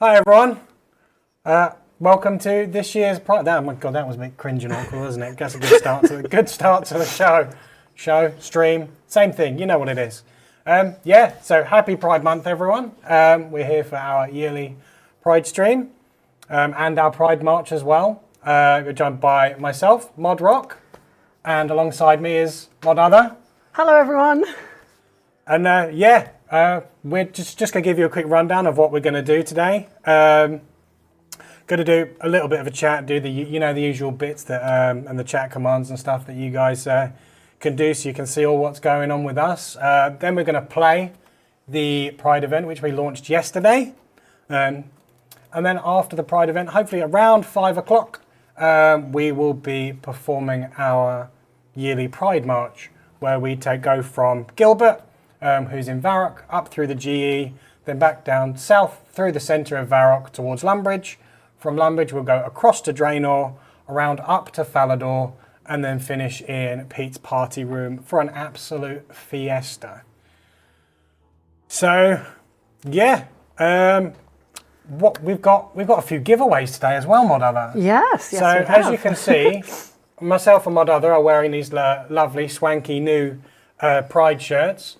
Hi everyone, welcome to this year's Pride. Oh my god, that was a bit cringe and awkward, wasn't it? That's a good start to the show, stream, same thing. You know what it is. Yeah, so happy Pride Month, everyone. We're here for our yearly Pride stream and our Pride March as well. We're joined by myself, Mod Rock, and alongside me is Mod Other. Hello everyone. And we're just going to give you a quick rundown of what we're going to do today. Going to do a little bit of a chat, do the usual bits that and the chat commands and stuff that you guys can do, so you can see all what's going on with us. Then we're going to play the Pride event, which we launched yesterday, and then after the Pride event, hopefully around 5 o'clock, we will be performing our yearly Pride March, where we go from Gilbert, who's in Varrock, up through the GE, then back down south through the centre of Varrock towards Lumbridge. From Lumbridge, we'll go across to Draenor, around up to Falador, and then finish in Pete's party room for an absolute fiesta. So, yeah, what we've got a few giveaways today as well, Mod Other. Yes. So as you can see, myself and Mod Other are wearing these lovely, swanky new Pride shirts.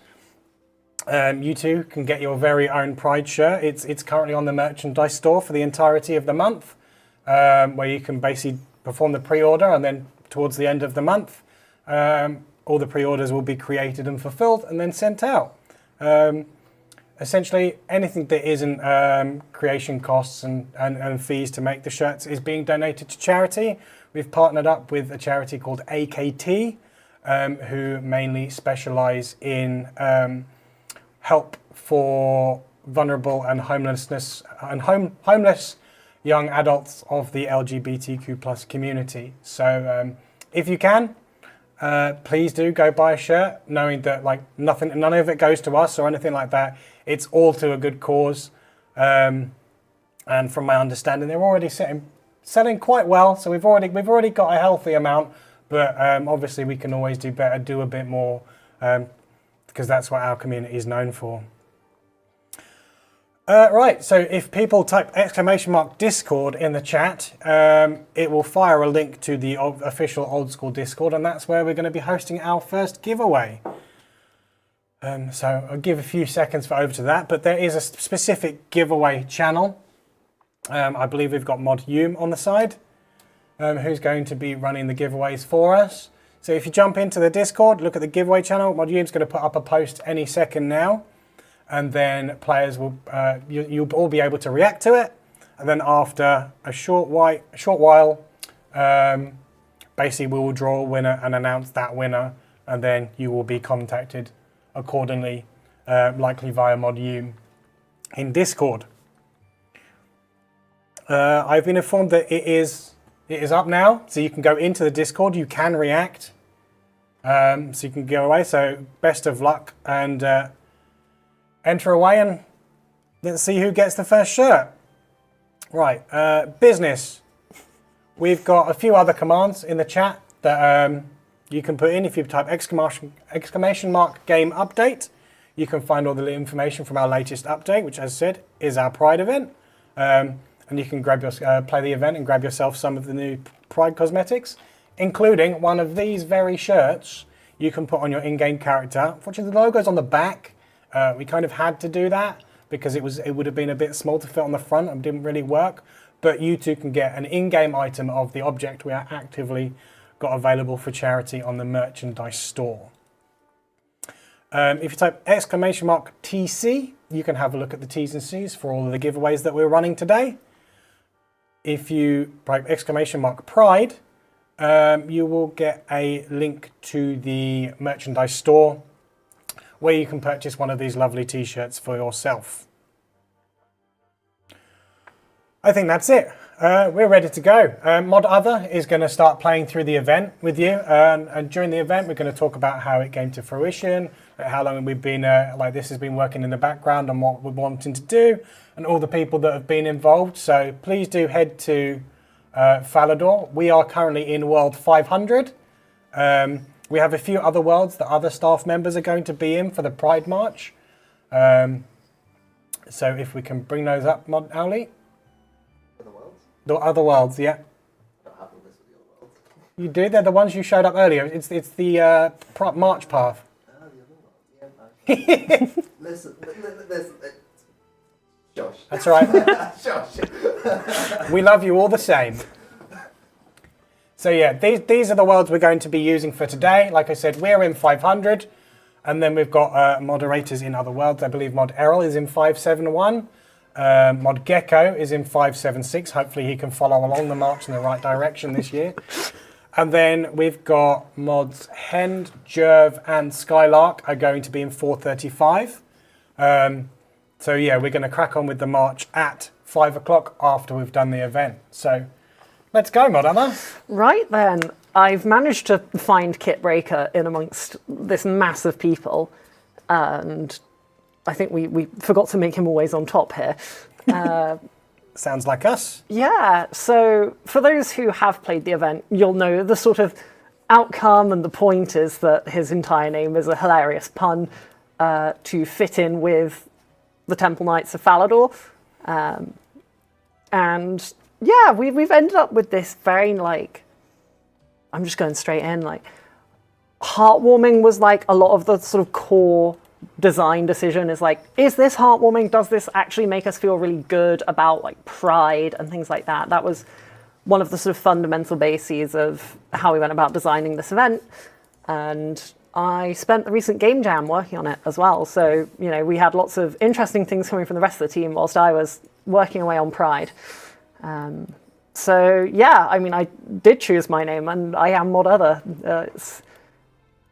You too can get your very own Pride shirt. It's currently on the merchandise store for the entirety of the month, where you can basically perform the pre-order, and then towards the end of the month, all the pre-orders will be created and fulfilled and then sent out. Essentially, anything that isn't creation costs and fees to make the shirts is being donated to charity. We've partnered up with a charity called AKT, who mainly specialise in help for vulnerable and homeless young adults of the LGBTQ+ community. So if you can, please do go buy a shirt, knowing that none of it goes to us or anything like that. It's all to a good cause. And from my understanding, they're already selling quite well. So we've already got a healthy amount, but obviously we can always do better, do a bit more, because that's what our community is known for. Right, so if people type !Discord in the chat, it will fire a link to the official Old School Discord, and that's where we're going to be hosting our first giveaway. So I'll give a few seconds over to that, but there is a specific giveaway channel. I believe we've got Mod Hume on the side, who's going to be running the giveaways for us. So if you jump into the Discord, look at the giveaway channel, Mod Hume's going to put up a post any second now, and then players will, you'll all be able to react to it, and then after a short while, basically we will draw a winner and announce that winner, and then you will be contacted accordingly, likely via Mod Hume in Discord. I've been informed that it is up now, so you can go into the Discord, you can react, so you can go away. So best of luck, and enter away, and let's see who gets the first shirt. Right, business. We've got a few other commands in the chat that you can put in. If you type !game update, you can find all the information from our latest update, which, as I said, is our Pride event. And you can grab play the event and grab yourself some of the new Pride cosmetics, including one of these very shirts you can put on your in-game character. Unfortunately, the logo's on the back. We kind of had to do that because it would have been a bit small to fit on the front and didn't really work. But you too can get an in-game item of the object we are actively got available for charity on the merchandise store. If you type !TC, you can have a look at the T's and C's for all of the giveaways that we're running today. If you type !Pride, you will get a link to the merchandise store where you can purchase one of these lovely t-shirts for yourself. I think that's it. We're ready to go. Mod Other is going to start playing through the event with you, and during the event we're going to talk about how it came to fruition, how long we've been this has been working in the background, and what we're wanting to do, and all the people that have been involved. So please do head to Falador. We are currently in World 500. We have a few other worlds that other staff members are going to be in for the Pride March. So if we can bring those up, Mod Owly. For the worlds? The other worlds, yeah. I don't have the list of the other worlds. You do? They're the ones you showed up earlier. It's the march path. Ah, the other worlds. Yeah, no. Listen. Josh. That's all right. Josh. We love you all the same. So yeah, these are the worlds we're going to be using for today. Like I said, we're in 500, and then we've got moderators in other worlds. I believe Mod Errol is in 571. Mod Gecko is in 576. Hopefully he can follow along the march in the right direction this year. And then we've got mods Hend, Jerv, and Skylark are going to be in 435. So yeah, we're going to crack on with the march at 5 o'clock after we've done the event. So let's go, Mod Emma. Right then, I've managed to find Kit Breaker in amongst this mass of people, and I think we forgot to make him always on top here. Sounds like us. Yeah, so for those who have played the event, you'll know the sort of outcome, and the point is that his entire name is a hilarious pun to fit in with the Temple Knights of Falador. And yeah, we've ended up with this very, like, I'm just going straight in, like, heartwarming was like a lot of the sort of core design decision is like, is this heartwarming? Does this actually make us feel really good about like pride and things like that? That was one of the sort of fundamental bases of how we went about designing this event. And I spent the recent game jam working on it as well. So, you know, we had lots of interesting things coming from the rest of the team whilst I was working away on pride. So yeah, I mean, I did choose my name, and I am Mod Other. It's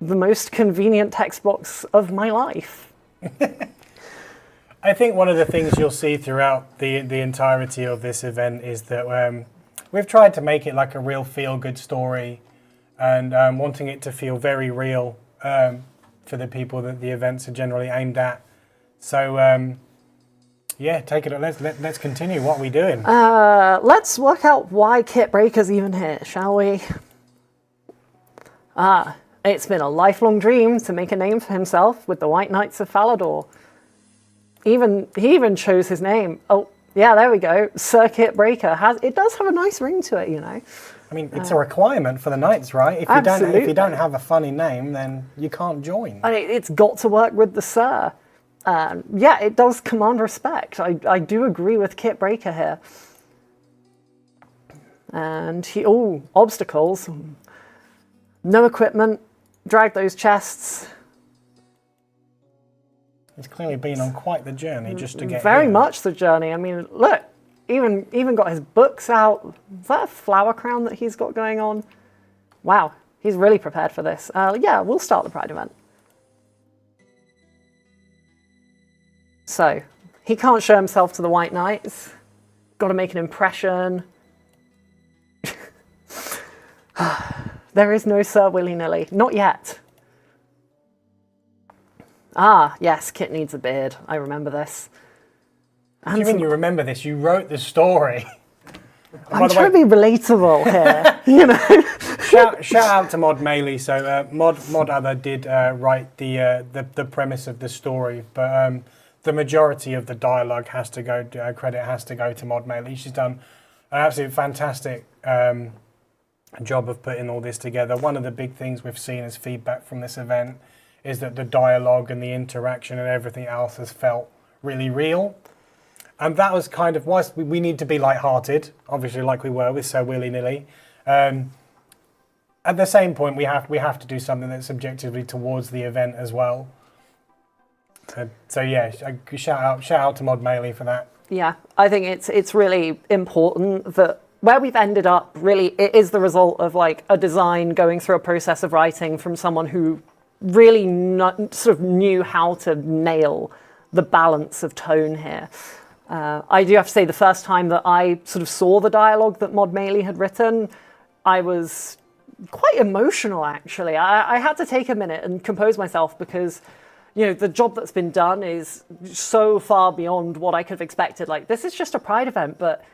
the most convenient text box of my life. I think one of the things you'll see throughout the entirety of this event is that we've tried to make it like a real feel-good story, and wanting it to feel very real for the people that the events are generally aimed at. So yeah, take it. Let's continue. What are we doing? Let's work out why Kit Breaker's even here, shall we? It's been a lifelong dream to make a name for himself with the White Knights of Falador. He even chose his name. Oh, yeah, there we go. Sir Kit Breaker. It does have a nice ring to it, you know. I mean, it's a requirement for the Knights, right? If you don't have a funny name, then you can't join. And it's got to work with the Sir. Yeah, it does command respect. I do agree with Kit Breaker here. And obstacles. No equipment. Drag those chests. He's clearly been on quite the journey just to get Very here. much the journey. I mean, look, even got his books out. Is that a flower crown that he's got going on? Wow, he's really prepared for this. Yeah, we'll start the Pride event. So, he can't show himself to the White Knights. Got to make an impression. There is no Sir willy-nilly. Not yet. Ah, yes, Kit needs a beard. I remember this. What do you mean you remember this? You wrote the story. I'm trying to be relatable here, you know. Shout out to Mod Melee. So Mod Other did write the premise of the story, but the majority of the dialogue has to go. Credit has to go to Mod Melee. She's done an absolutely fantastic job of putting all this together. One of the big things we've seen as feedback from this event is that the dialogue and the interaction and everything else has felt really real. And that was kind of why we need to be lighthearted, obviously, like we were with So Willy-Nilly. At the same point, we have to do something that's objectively towards the event as well. So yeah, shout out to Mod Melee for that. Yeah, I think it's really important that where we've ended up, really, it is the result of like a design going through a process of writing from someone who really sort of knew how to nail the balance of tone here. I do have to say, the first time that I sort of saw the dialogue that Mod Melee had written, I was quite emotional, actually. I had to take a minute and compose myself because, you know, the job that's been done is so far beyond what I could have expected. Like, this is just a Pride event, but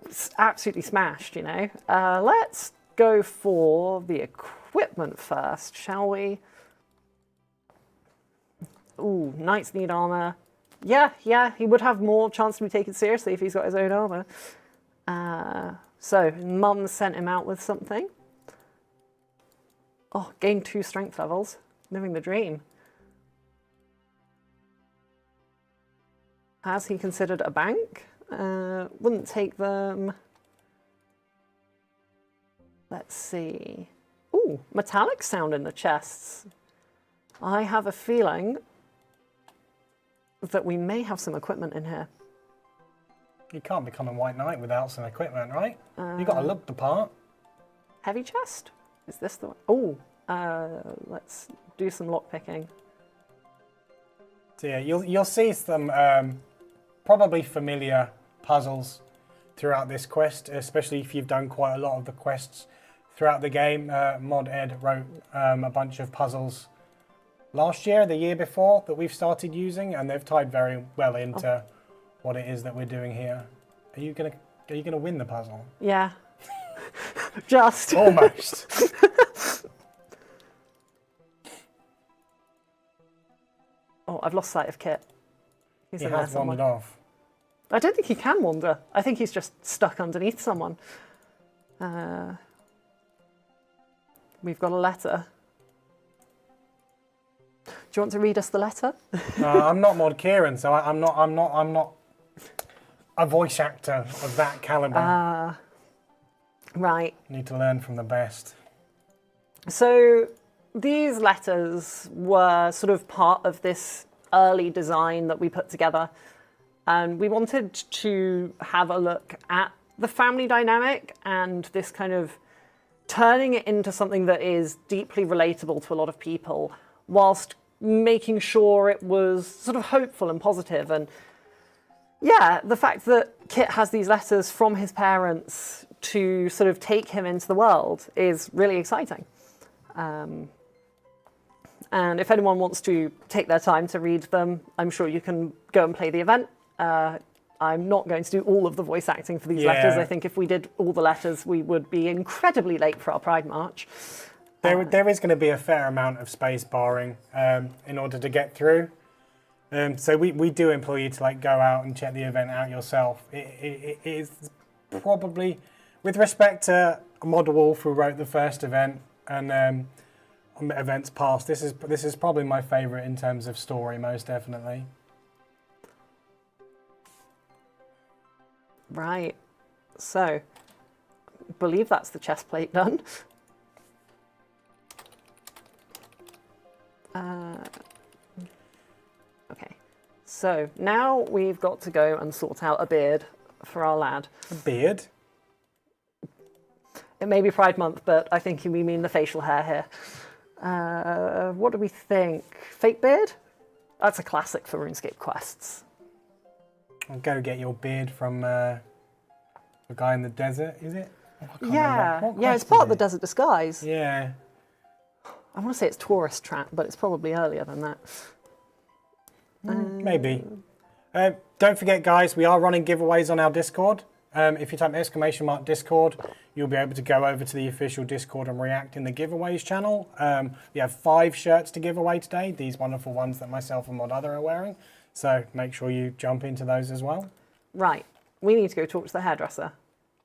it's absolutely smashed, you know. Let's go for the equipment first, shall we? Ooh, Knights need armor. Yeah, he would have more chance to be taken seriously if he's got his own armour. So, Mum sent him out with something. Oh, gained 2 strength levels. Living the dream. Has he considered a bank? Wouldn't take them. Let's see. Ooh, metallic sound in the chests. I have a feeling that we may have some equipment in here. You can't become a White Knight without some equipment, right? You got to look the part. Heavy chest? Is this the one? Oh, let's do some lockpicking. So yeah, you'll see some probably familiar puzzles throughout this quest, especially if you've done quite a lot of the quests throughout the game. Mod Ed wrote a bunch of puzzles last year, the year before, that we've started using, and they've tied very well into what it is that we're doing here. Are you gonna win the puzzle? Yeah. Just. Almost. Oh, I've lost sight of Kit. He's He in there has somewhere. wandered off. I don't think he can wander. I think he's just stuck underneath someone. We've got a letter. Do you want to read us the letter? I'm not Mod Kieran, so I'm not a voice actor of that caliber. Right. Need to learn from the best. So these letters were sort of part of this early design that we put together. And we wanted to have a look at the family dynamic and this kind of turning it into something that is deeply relatable to a lot of people, whilst making sure it was sort of hopeful and positive. And yeah, the fact that Kit has these letters from his parents to sort of take him into the world is really exciting. And if anyone wants to take their time to read them, I'm sure you can go and play the event. I'm not going to do all of the voice acting for these letters. I think if we did all the letters, we would be incredibly late for our Pride March. There is going to be a fair amount of space barring in order to get through. So we do implore you to go out and check the event out yourself. It is probably, with respect to Mod Wolf, who wrote the first event, and events past, this is probably my favourite in terms of story, most definitely. Right. So, I believe that's the chest plate done. Okay. So, now we've got to go and sort out a beard for our lad. A beard? It may be Pride Month, but I think we mean the facial hair here. What do we think? Fake beard? That's a classic for RuneScape quests. I'll go get your beard from the guy in the desert, is it? Oh, I can't remember. Yeah, it's part of the desert disguise. Yeah. I want to say it's tourist trap, but it's probably earlier than that. Maybe. Don't forget, guys, we are running giveaways on our Discord. If you type !Discord, you'll be able to go over to the official Discord and react in the giveaways channel. We have 5 shirts to give away today, these wonderful ones that myself and Mod Other are wearing. So make sure you jump into those as well. Right, we need to go talk to the hairdresser.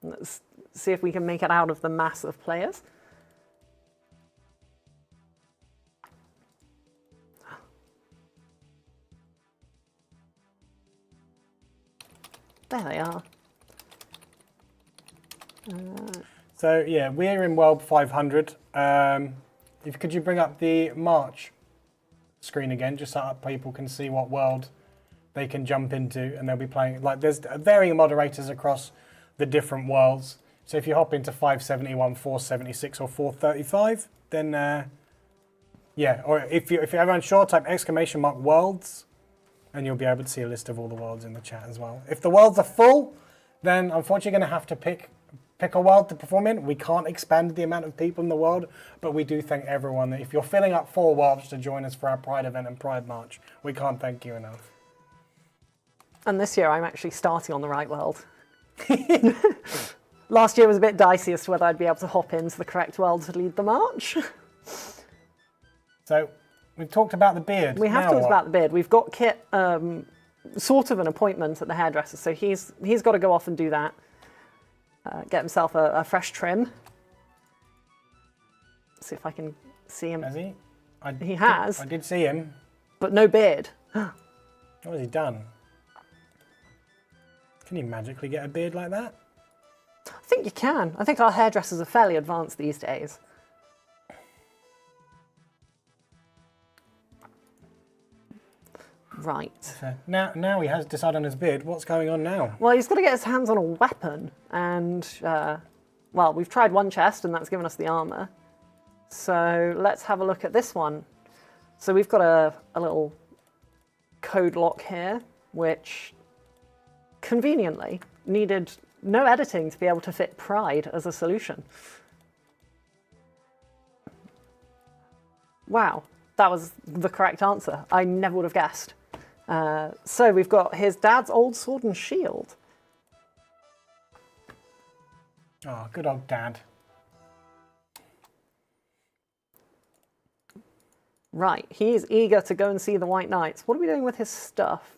Let's see if we can make it out of the mass of players. There they are. So yeah, we're in World 500. Could you bring up the March screen again, just so that people can see what world they can jump into, and they'll be playing. There's varying moderators across the different worlds. So if you hop into 571, 476, or 435, then yeah. Or if you're ever unsure, type !Worlds, and you'll be able to see a list of all the worlds in the chat as well. If the worlds are full, then unfortunately you're going to have to pick a world to perform in. We can't expand the amount of people in the world, but we do thank everyone that if you're filling up 4 worlds to join us for our Pride event and Pride March, we can't thank you enough. And this year I'm actually starting on the right world. Last year was a bit dicey as to whether I'd be able to hop into the correct world to lead the march. So we've talked about the beard. We have talked about the beard. We've got Kit sort of an appointment at the hairdresser, so he's got to go off and do that. Get himself a fresh trim. See if I can see him. Has he? He has. I did see him. But no beard. What has he done? Can you magically get a beard like that? I think you can. I think our hairdressers are fairly advanced these days. Right. So now he has decided on his beard. What's going on now? Well, he's got to get his hands on a weapon, and well, we've tried one chest, and that's given us the armor. So let's have a look at this one. So we've got a little code lock here, which conveniently needed no editing to be able to fit pride as a solution. Wow, that was the correct answer. I never would have guessed. So we've got his dad's old sword and shield. Oh, good old dad. Right, he's eager to go and see the White Knights. What are we doing with his stuff?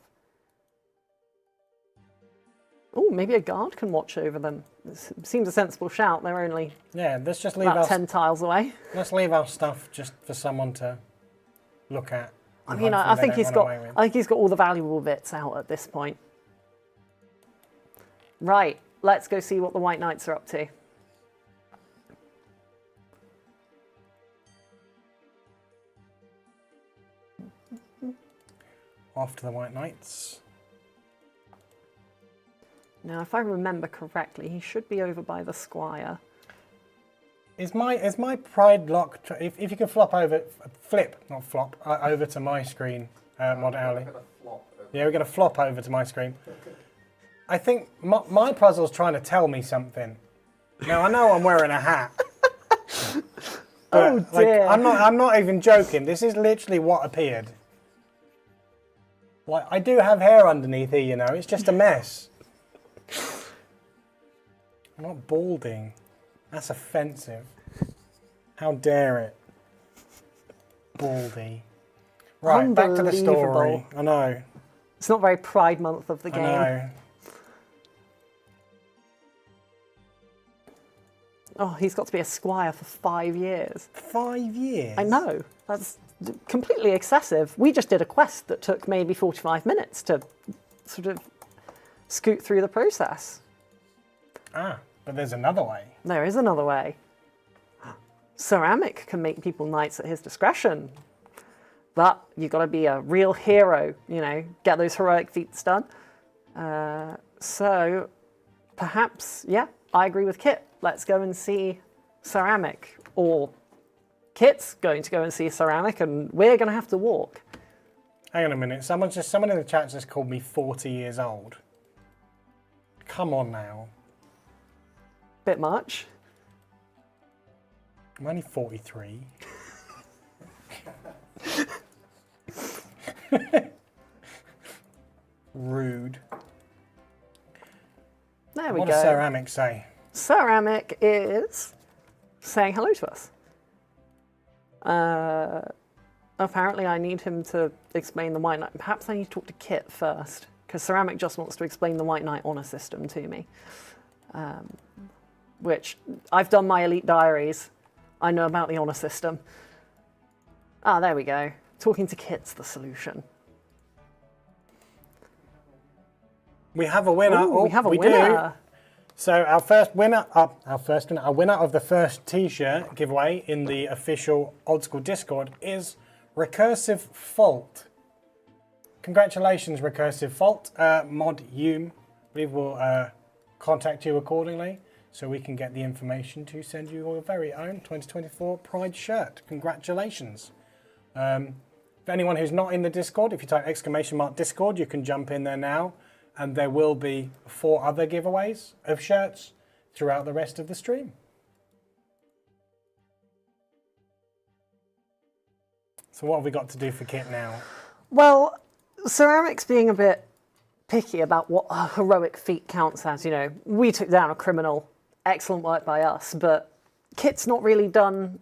Oh, maybe a guard can watch over them. This seems a sensible shout. They're only Let's just leave about 10 tiles away. Let's leave our stuff just for someone to look at. I mean, I think he's got all the valuable bits out at this point. Right, let's go see what the White Knights are up to. Off to the White Knights. Now, if I remember correctly, he should be over by the squire. Is my pride lock? If you can over to my screen, Mod Owly. Yeah, we're going to flop over to my screen. I think my puzzle's trying to tell me something. Now I know I'm wearing a hat. But, Oh dear! I'm not even joking. This is literally what appeared. Like, I do have hair underneath here, you know. It's just a mess. I'm not balding. That's offensive. How dare it? Baldy. Right, back to the story. I know. It's not very Pride Month of the game. I know. Oh, he's got to be a squire for 5 years. 5 years? I know. That's completely excessive. We just did a quest that took maybe 45 minutes to sort of scoot through the process. Ah, but there's another way. There is another way. Ceramic can make people knights at his discretion. But you've got to be a real hero, you know, get those heroic feats done. So perhaps, yeah, I agree with Kit. Let's go and see Ceramic. Or Kit's going to go and see Ceramic and we're going to have to walk. Hang on a minute. Someone in the chat just called me 40 years old. Come on now. Bit much. I'm only 43. Rude. There we What go. does Ceramic say? Ceramic is saying hello to us. Apparently I need him to explain the White Knight. Perhaps I need to talk to Kit first, because Ceramic just wants to explain the White Knight honor system to me. Which, I've done my elite diaries. I know about the honor system. Ah, there we go. Talking to Kit's the solution. We have a winner. Ooh, we have a we winner. Do. So our winner of the first T-shirt giveaway in the official Old School Discord is Recursive Fault. Congratulations, Recursive Fault. Mod Hume, I believe will contact you accordingly, so we can get the information to send you your very own 2024 Pride shirt. Congratulations. For anyone who's not in the Discord, if you type !Discord, you can jump in there now. And there will be 4 other giveaways of shirts throughout the rest of the stream. So what have we got to do for Kit now? Well, Ceramic's being a bit picky about what a heroic feat counts as. You know, we took down a criminal, excellent work by us, but Kit's not really done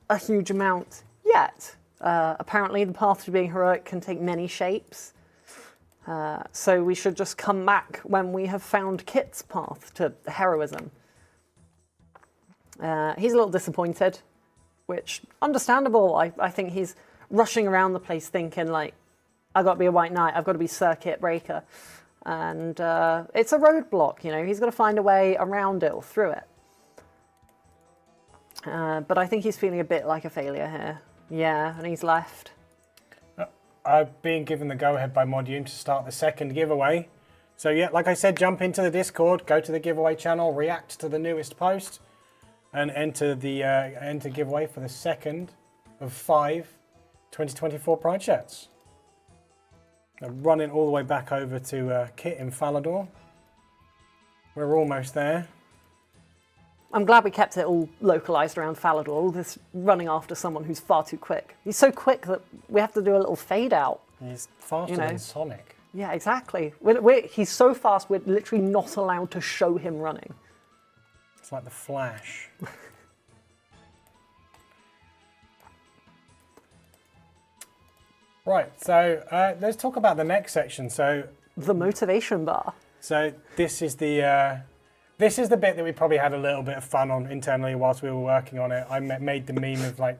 a huge amount yet. Apparently the path to being heroic can take many shapes. So we should just come back when we have found Kit's path to heroism. He's a little disappointed, which understandable. I think he's rushing around the place thinking like, I've got to be a white knight, I've got to be circuit breaker. And it's a roadblock, you know, he's got to find a way around it or through it. But I think he's feeling a bit like a failure here. Yeah, and he's left. I've been given the go-ahead by Modune to start the second giveaway. So yeah, like I said, jump into the Discord, go to the giveaway channel, react to the newest post, and enter the giveaway for the second of 5 2024 Pride shirts. Running all the way back over to Kit in Falador. We're almost there. I'm glad we kept it all localised around Falador, all this running after someone who's far too quick. He's so quick that we have to do a little fade out. He's faster than Sonic. Yeah, exactly. He's so fast, we're literally not allowed to show him running. It's like the Flash. Right, so let's talk about the next section. So the motivation bar. So this is the bit that we probably had a little bit of fun on internally whilst we were working on it. I made the meme of like,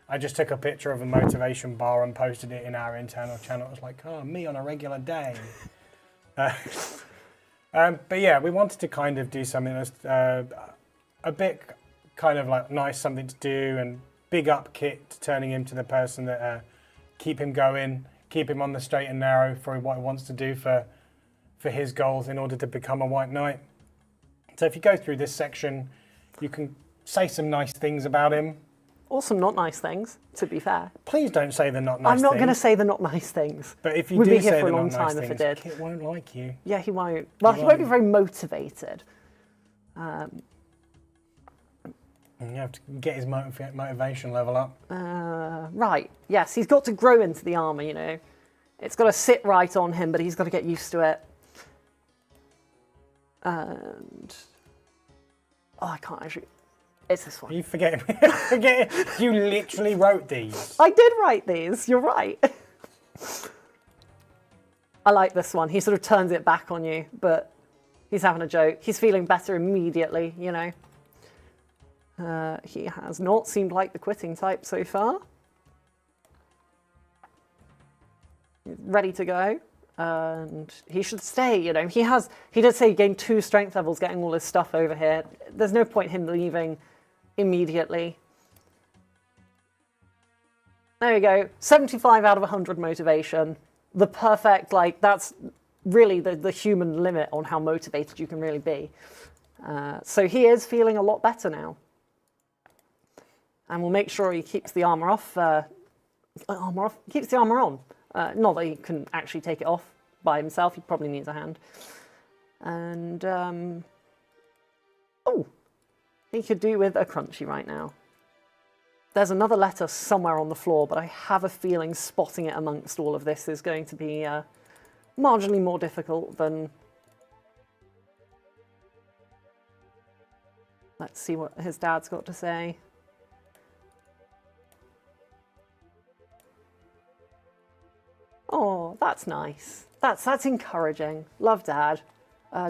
I just took a picture of a motivation bar and posted it in our internal channel. It was like, oh, me on a regular day. But yeah, we wanted to kind of do something that's a bit kind of like nice, something to do, and big up Kit, turning him to the person that keep him going, keep him on the straight and narrow for what he wants to do for his goals in order to become a white knight. So if you go through this section, you can say some nice things about him. Or some not nice things, to be fair. Please don't say the not nice things. I'm not going to say the not nice things. But if you We'd do be here say for the a long not time nice if it things, did. Kit won't like you. Yeah, he won't. Well, he won't be very motivated. You have to get his motivation level up. Right, yes, he's got to grow into the armour, you know. It's got to sit right on him, but he's got to get used to it. And... oh, I can't actually... it's this one. You forget you literally wrote these. I did write these, you're right. I like this one. He sort of turns it back on you, but he's having a joke. He's feeling better immediately, you know. He has not seemed like the quitting type so far. He's ready to go, and he should stay, you know. He did say he gained 2 strength levels getting all his stuff over here. There's no point him leaving immediately. There we go, 75 out of 100 motivation. The perfect, like, that's really the human limit on how motivated you can really be. So he is feeling a lot better now. And we'll make sure he keeps the armour off. Keeps the armour on. Not that he can actually take it off by himself. He probably needs a hand. And, oh, he could do with a crunchy right now. There's another letter somewhere on the floor, but I have a feeling spotting it amongst all of this is going to be marginally more difficult than... let's see what his dad's got to say. Oh, that's nice. That's encouraging. Love Dad.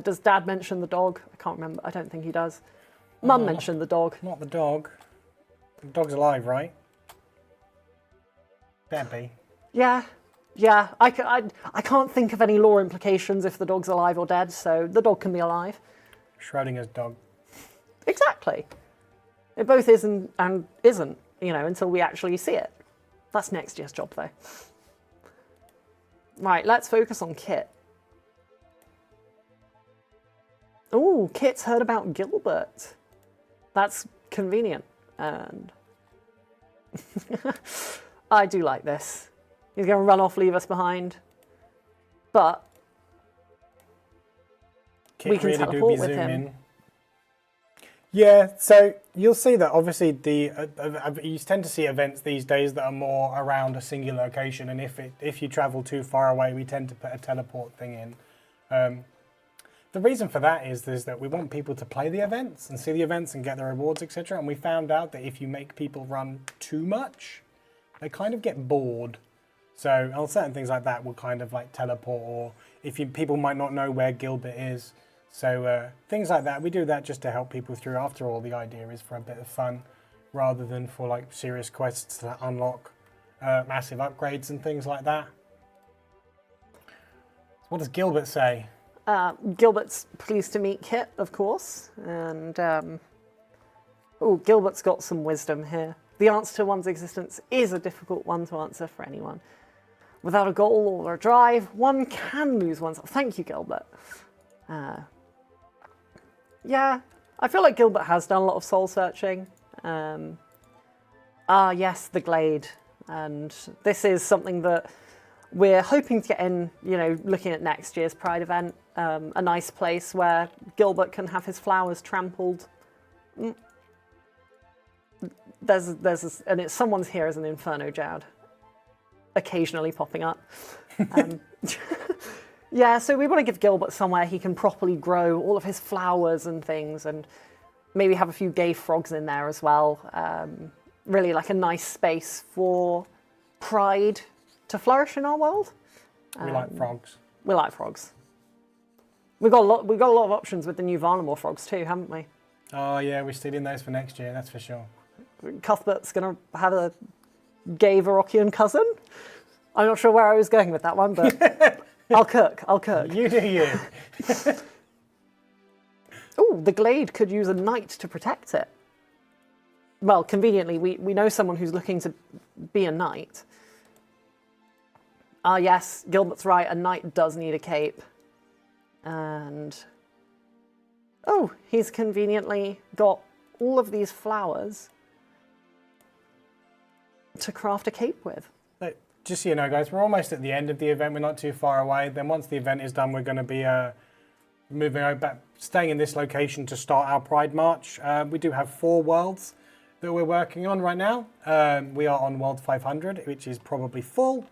Does Dad mention the dog? I can't remember. I don't think he does. Mum mentioned the dog. Not the dog. The dog's alive, right? Better be. Yeah. Yeah. I can't think of any law implications if the dog's alive or dead, so the dog can be alive. Schrodinger's dog. Exactly. It both is and isn't, you know, until we actually see it. That's next year's job, though. Right, let's focus on Kit. Oh, Kit's heard about Gilbert. That's convenient. And I do like this. He's going to run off, leave us behind. But Kit we can really teleport with him. In. Yeah, so you'll see that obviously you tend to see events these days that are more around a singular location, and if you travel too far away, we tend to put a teleport thing in. The reason for that is that we want people to play the events and see the events and get the rewards, etc. And we found out that if you make people run too much, they kind of get bored. So on certain things like that will kind of like teleport, or people might not know where Gilbert is. So things like that, we do that just to help people through. After all, the idea is for a bit of fun rather than for like serious quests to unlock massive upgrades and things like that. What does Gilbert say? Gilbert's pleased to meet Kit, of course, and Gilbert's got some wisdom here. The answer to one's existence is a difficult one to answer for anyone. Without a goal or a drive, one can lose oneself. Thank you, Gilbert. Yeah, I feel like Gilbert has done a lot of soul searching. Yes, the Glade, and this is something that we're hoping to get in, looking at next year's Pride event, a nice place where Gilbert can have his flowers trampled. And someone's here as an Inferno Jad, occasionally popping up. Yeah, so we want to give Gilbert somewhere he can properly grow all of his flowers and things, and maybe have a few gay frogs in there as well. Really like a nice space for Pride to flourish in our world. We like frogs. We like frogs. We've got a lot of options with the new Varnamore frogs too, haven't we? Oh yeah, we're stealing those for next year, that's for sure. Cuthbert's going to have a gay Varokian cousin. I'm not sure where I was going with that one, but I'll cook. You do you. Oh, the Glade could use a knight to protect it. Well, conveniently, we know someone who's looking to be a knight. Yes, Gilbert's right, a knight does need a cape. And... oh, he's conveniently got all of these flowers to craft a cape with. But just so you know, guys, we're almost at the end of the event. We're not too far away. Then once the event is done, we're going to be moving over back, staying in this location to start our Pride March. We do have 4 worlds that we're working on right now. We are on World 500, which is probably full.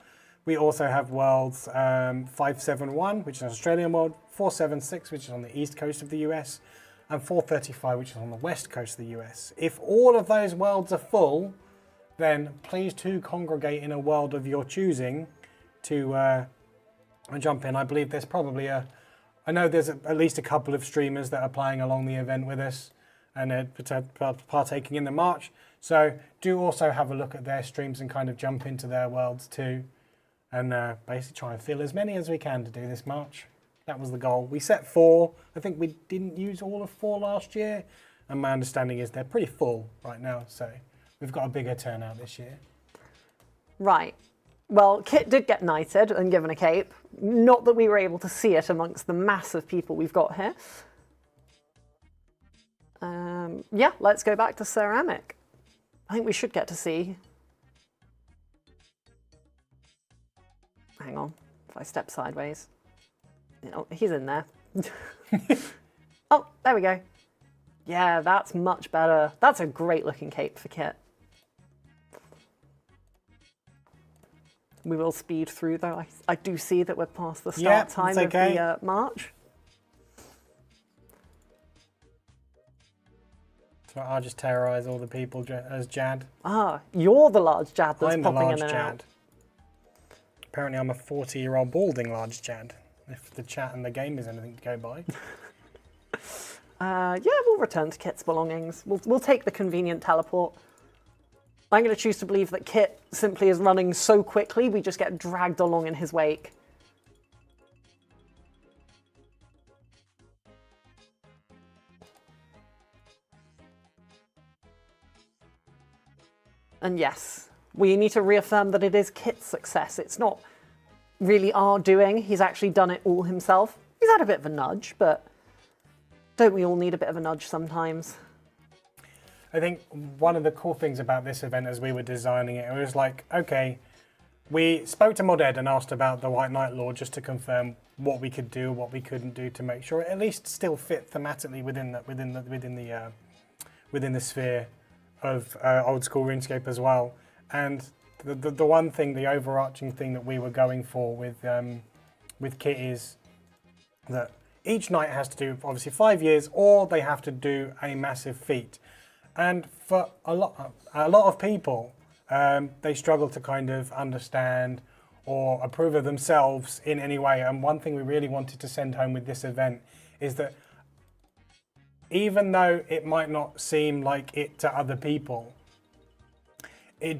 We also have worlds 571, which is an Australian world, 476, which is on the east coast of the US, and 435, which is on the west coast of the US. If all of those worlds are full, then please do congregate in a world of your choosing to jump in. I believe there's probably I know there's at least a couple of streamers that are playing along the event with us and partaking in the march. So do also have a look at their streams and kind of jump into their worlds too. And basically try and fill as many as we can to do this march. That was the goal. We set 4. I think we didn't use all of 4 last year. And my understanding is they're pretty full right now. So we've got a bigger turnout this year. Right. Well, Kit did get knighted and given a cape. Not that we were able to see it amongst the mass of people we've got here. Yeah, let's go back to ceramic. I think we should get to see... hang on, if I step sideways. He's in there. Oh, there we go. Yeah, that's much better. That's a great looking cape for Kit. We will speed through though. I do see that we're past the start time of the march. So I'll just terrorise all the people as Jad. Ah, you're the large Jad that's I'm the popping large in and Jad. out. Apparently I'm a 40-year-old balding large Jad, if the chat and the game is anything to go by. Yeah, we'll return to Kit's belongings. We'll take the convenient teleport. I'm going to choose to believe that Kit simply is running so quickly we just get dragged along in his wake. And yes, we need to reaffirm that it is Kit's success. It's not really our doing. He's actually done it all himself. He's had a bit of a nudge, but don't we all need a bit of a nudge sometimes? I think one of the cool things about this event as we were designing it, it was like, okay, we spoke to Mod Ed and asked about the White Knight Lord just to confirm what we could do, what we couldn't do to make sure it at least still fit thematically within the sphere of Old School RuneScape as well. And the one thing, the overarching thing that we were going for with Kit is that each knight has to do obviously 5 years, or they have to do a massive feat. And for a lot of people, they struggle to kind of understand or approve of themselves in any way. And one thing we really wanted to send home with this event is that even though it might not seem like it to other people,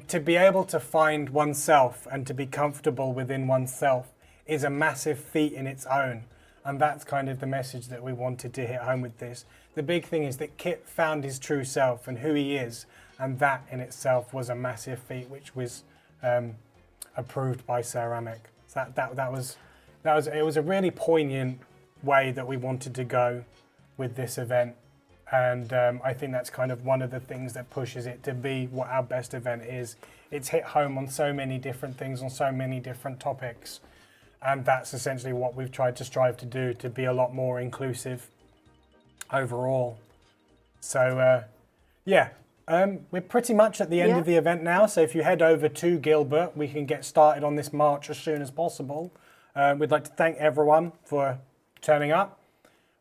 to be able to find oneself and to be comfortable within oneself is a massive feat in its own. And that's kind of the message that we wanted to hit home with this. The big thing is that Kit found his true self and who he is, and that in itself was a massive feat, which was approved by Ceramic. So it was a really poignant way that we wanted to go with this event, and I think that's kind of one of the things that pushes it to be what our best event is. It's hit home on so many different things, on so many different topics, and that's essentially what we've tried to strive to do, to be a lot more inclusive overall. So yeah, we're pretty much at the end of the event now, so if you head over to Gilbert, we can get started on this march as soon as possible. We'd like to thank everyone for turning up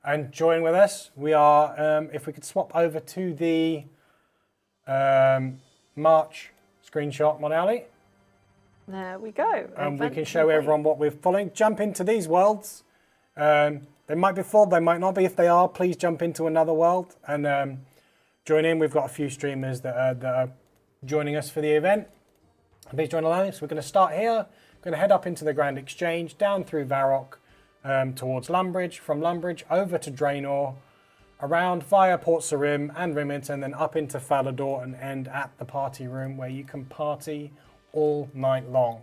and joining with us. We are, if we could swap over to the March screenshot, Monali. There we go. And we can show everyone what we're following. Jump into these worlds. They might be full, they might not be. If they are, please jump into another world and join in. We've got a few streamers that are joining us for the event. Please join along. So we're going to start here. We're going to head up into the Grand Exchange, down through Varrock, towards Lumbridge, from Lumbridge over to Draenor, around via Port Sarim and Rimington, then up into Falador and end at the party room where you can party all night long.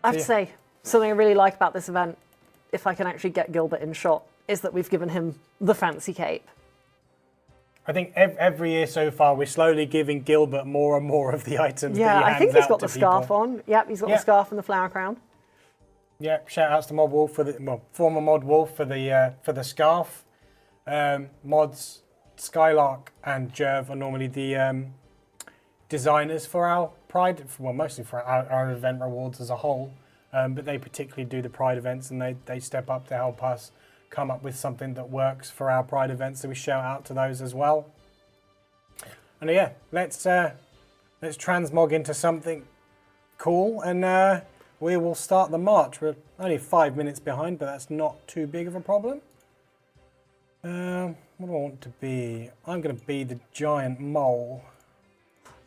I have to say, something I really like about this event, if I can actually get Gilbert in shot, is that we've given him the fancy cape. I think every year so far, we're slowly giving Gilbert more and more of the items that he hands out to people. Yeah, I think he's got the scarf on. Yep, he's got the scarf and the flower crown. Yeah, shout outs to Mod Wolf for the former Mod Wolf for the scarf. Mods Skylark and Jerv are normally the designers for our Pride, well, mostly for our event rewards as a whole, but they particularly do the Pride events, and they step up to help us come up with something that works for our Pride events, so we shout out to those as well. And yeah, let's transmog into something cool, and we will start the march. We're only 5 minutes behind, but that's not too big of a problem. What do I want to be? I'm going to be the giant mole.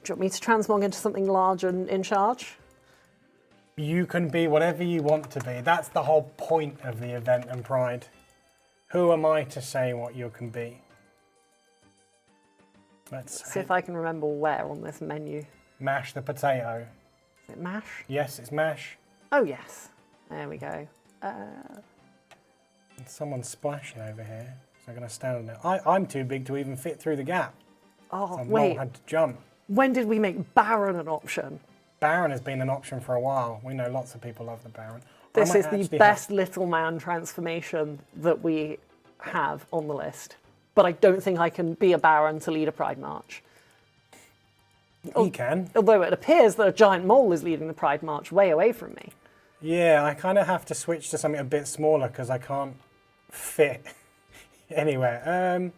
Do you want me to transmog into something large and in charge? You can be whatever you want to be. That's the whole point of the event and Pride. Who am I to say what you can be? Let's see if I can remember where on this menu. Mash the potato. Is it mash? Yes, it's mash. Oh, yes. There we go. Someone's splashing over here, so I'm going to stand on it. I'm too big to even fit through the gap. Oh, so wait. I had to jump. When did we make Baron an option? Baron has been an option for a while. We know lots of people love the Baron. This is the best little man transformation that we have on the list. But I don't think I can be a Baron to lead a Pride March. You can. Although it appears that a giant mole is leading the Pride March way away from me. Yeah, I kind of have to switch to something a bit smaller because I can't fit anywhere.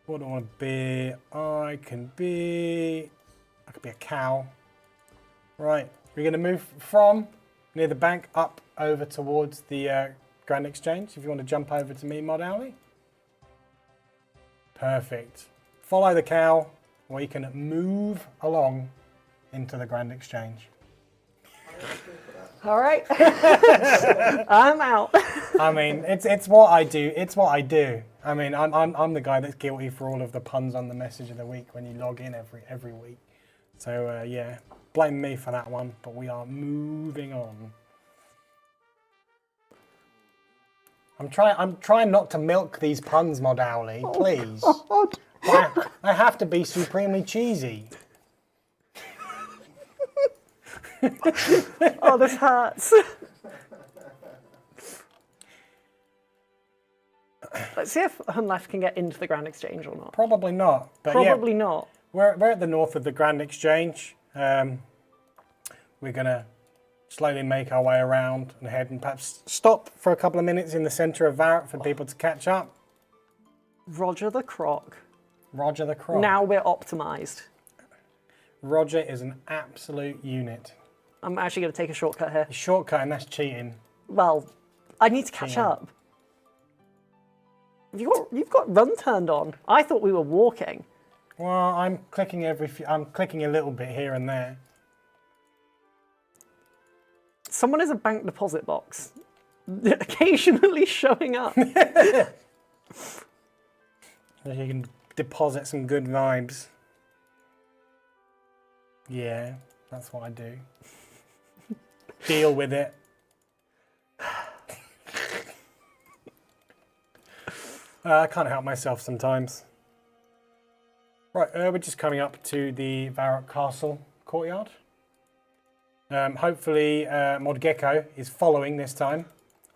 What do I want to be? I could be a cow. Right, we're going to move from near the bank up over towards the Grand Exchange. If you want to jump over to me, Mod Owly. Perfect. Follow the cow, or you can move along into the Grand Exchange. All right. I'm out. I mean, it's what I do. It's what I do. I mean, I'm the guy that's guilty for all of the puns on the message of the week when you log in every week. So yeah, blame me for that one. But we are moving on. I'm trying not to milk these puns, Mod Owly, please. I have to be supremely cheesy. Oh, this hurts. Let's see if Unleft can get into the Grand Exchange or not. Probably not. But Probably yeah, not. We're at the north of the Grand Exchange. We're going to slowly make our way around and head and perhaps stop for a couple of minutes in the centre of Varrock for people to catch up. Roger the Croc. Roger the Croc. Now we're optimised. Roger is an absolute unit. I'm actually going to take a shortcut here. Shortcut, and that's cheating. Well, I need to catch up. You've got run turned on. I thought we were walking. Well, I'm clicking I'm clicking a little bit here and there. Someone is a bank deposit box, occasionally showing up. You can deposit some good vibes. Yeah, that's what I do. Deal with it. I can't help myself sometimes. Right, we're just coming up to the Varrock Castle courtyard. Hopefully Mod Gecko is following this time.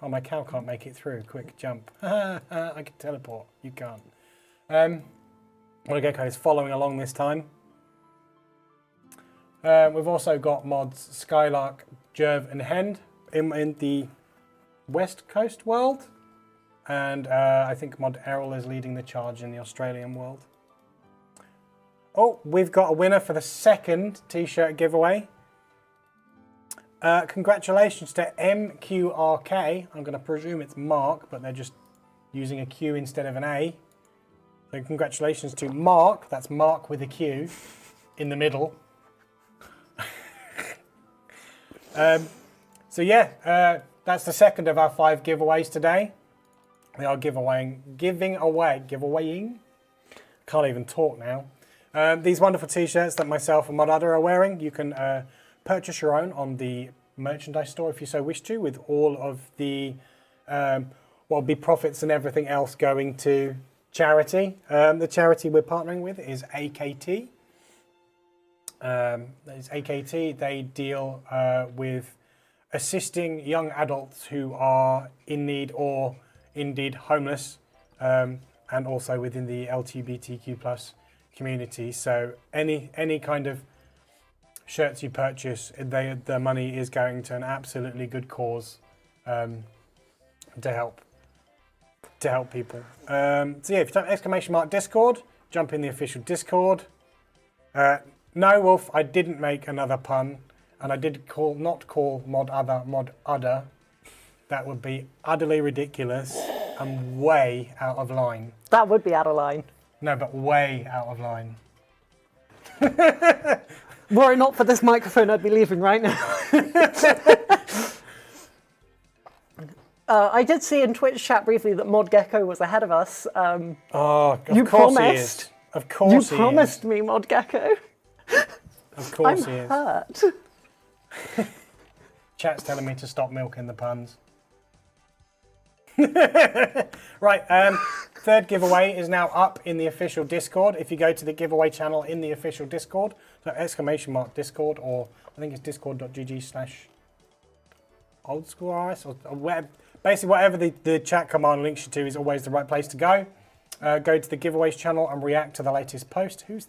Oh, my cow can't make it through. Quick jump. I can teleport. You can't. Mod Gecko is following along this time. We've also got mods Skylark, Jerv and Hend in the West Coast world. And I think Mod Errol is leading the charge in the Australian world. Oh, we've got a winner for the second t-shirt giveaway. Congratulations to MQRK. I'm going to presume it's Mark, but they're just using a Q instead of an A. So congratulations to Mark. That's Mark with a Q in the middle. So yeah, that's the second of our 5 giveaways today. We are giving away. Can't even talk now. These wonderful t-shirts that myself and Modada are wearing. You can purchase your own on the merchandise store if you so wish to, with all of the be profits and everything else going to charity. The charity we're partnering with is AKT. It's AKT. They deal with assisting young adults who are in need or indeed homeless, and also within the LGBTQ+ community. So any kind of shirts you purchase, the money is going to an absolutely good cause, to help people. So yeah, if you type !Discord, jump in the official Discord. No, Wolf, I didn't make another pun, and I did not call mod udder. That would be utterly ridiculous and way out of line. That would be out of line. No, but way out of line. Were it not for this microphone, I'd be leaving right now. I did see in Twitch chat briefly that Mod Gecko was ahead of us. Of course promised. he is. Of course you promised me, Mod Gecko. Of course he is. Hurt. Chat's telling me to stop milking the puns. Right, third giveaway is now up in the official Discord. If you go to the giveaway channel in the official Discord, so !Discord, or I think it's discord.gg/Old School RuneScape, or whatever, basically whatever the chat command links you to is always the right place to go. Go to the giveaways channel and react to the latest post. Who's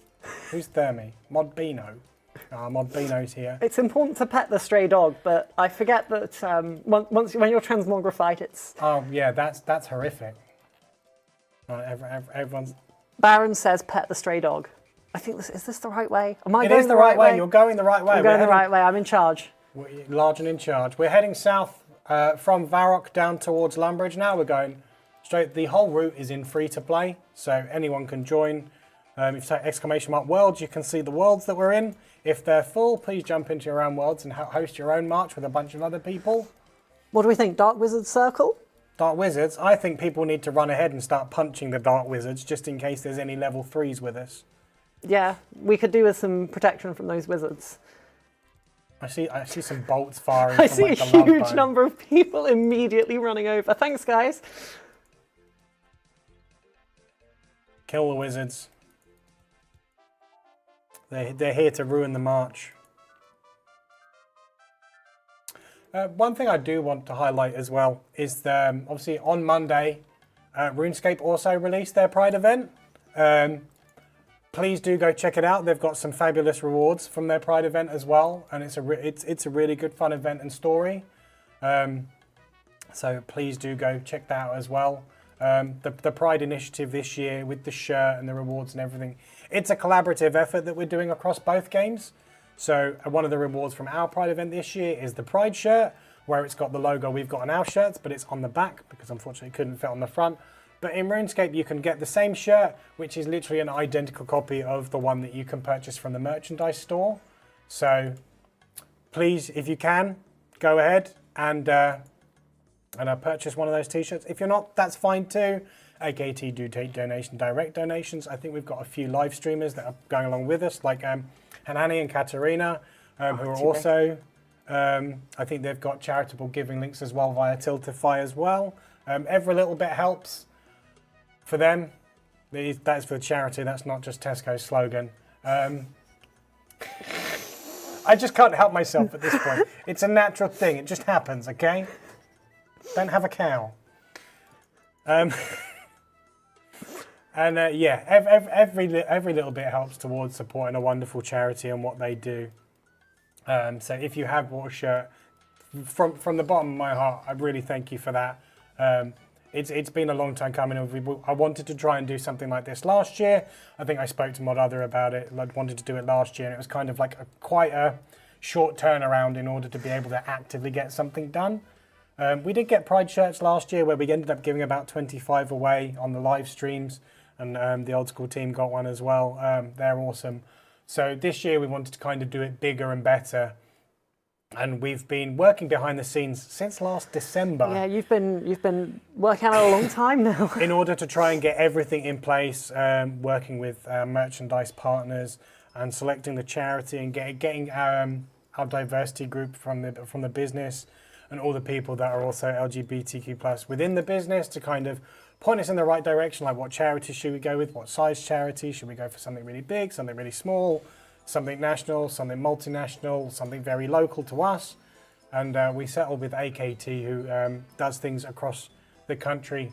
Thermi? Mod Beano. Mod Beano's here. It's important to pet the stray dog, but I forget that when you're transmogrified, it's... Oh yeah, that's horrific. Everyone's... Baron says pet the stray dog. I think is this the right way? Am I It going is the right way. You're going the right way. I'm going the right way. I'm in charge. We're large and in charge. We're heading south from Varrock down towards Lumbridge now. We're going straight. The whole route is in free to play, so anyone can join. If you type !Worlds, you can see the worlds that we're in. If they're full, please jump into your own worlds and host your own march with a bunch of other people. What do we think? Dark Wizard Circle? Dark Wizards? I think people need to run ahead and start punching the Dark Wizards just in case there's any level 3s with us. Yeah, we could do with some protection from those wizards. I see some bolts firing. I from, see like, a the love huge bone. number of people immediately running over. Thanks, guys. Kill the wizards. They're here to ruin the march. One thing I do want to highlight as well is obviously on Monday, RuneScape also released their Pride event. Please do go check it out. They've got some fabulous rewards from their Pride event as well, and it's a really good fun event and story. So please do go check that out as well. The Pride initiative this year with the shirt and the rewards and everything. It's a collaborative effort that we're doing across both games. So one of the rewards from our Pride event this year is the Pride shirt, where it's got the logo we've got on our shirts, but it's on the back because unfortunately it couldn't fit on the front. But in RuneScape, you can get the same shirt, which is literally an identical copy of the one that you can purchase from the merchandise store. So please, if you can, go ahead and purchase one of those t-shirts. If you're not, that's fine too. AKT do take direct donations. I think we've got a few live streamers that are going along with us, like Hanani and Katarina, who are also, I think they've got charitable giving links as well via Tiltify as well. Every little bit helps for them. That's for charity, that's not just Tesco's slogan. I just can't help myself at this point. It's a natural thing, it just happens, okay? Don't have a cow. Yeah, every little bit helps towards supporting a wonderful charity and what they do. So if you have bought a shirt, from the bottom of my heart, I really thank you for that. It's been a long time coming. I wanted to try and do something like this last year. I think I spoke to Mod Other about it. I wanted to do it last year, and it was kind of like quite a short turnaround in order to be able to actively get something done. We did get Pride shirts last year where we ended up giving about 25 away on the live streams, and the Old School team got one as well. They're awesome. So this year we wanted to kind of do it bigger and better. And we've been working behind the scenes since last December. Yeah, you've been working on it a long time now. In order to try and get everything in place, working with merchandise partners and selecting the charity and getting our diversity group from the business and all the people that are also LGBTQ+ within the business to kind of point us in the right direction, like what charity should we go with, what size charity, should we go for something really big, something really small, something national, something multinational, something very local to us. And we settled with AKT, who does things across the country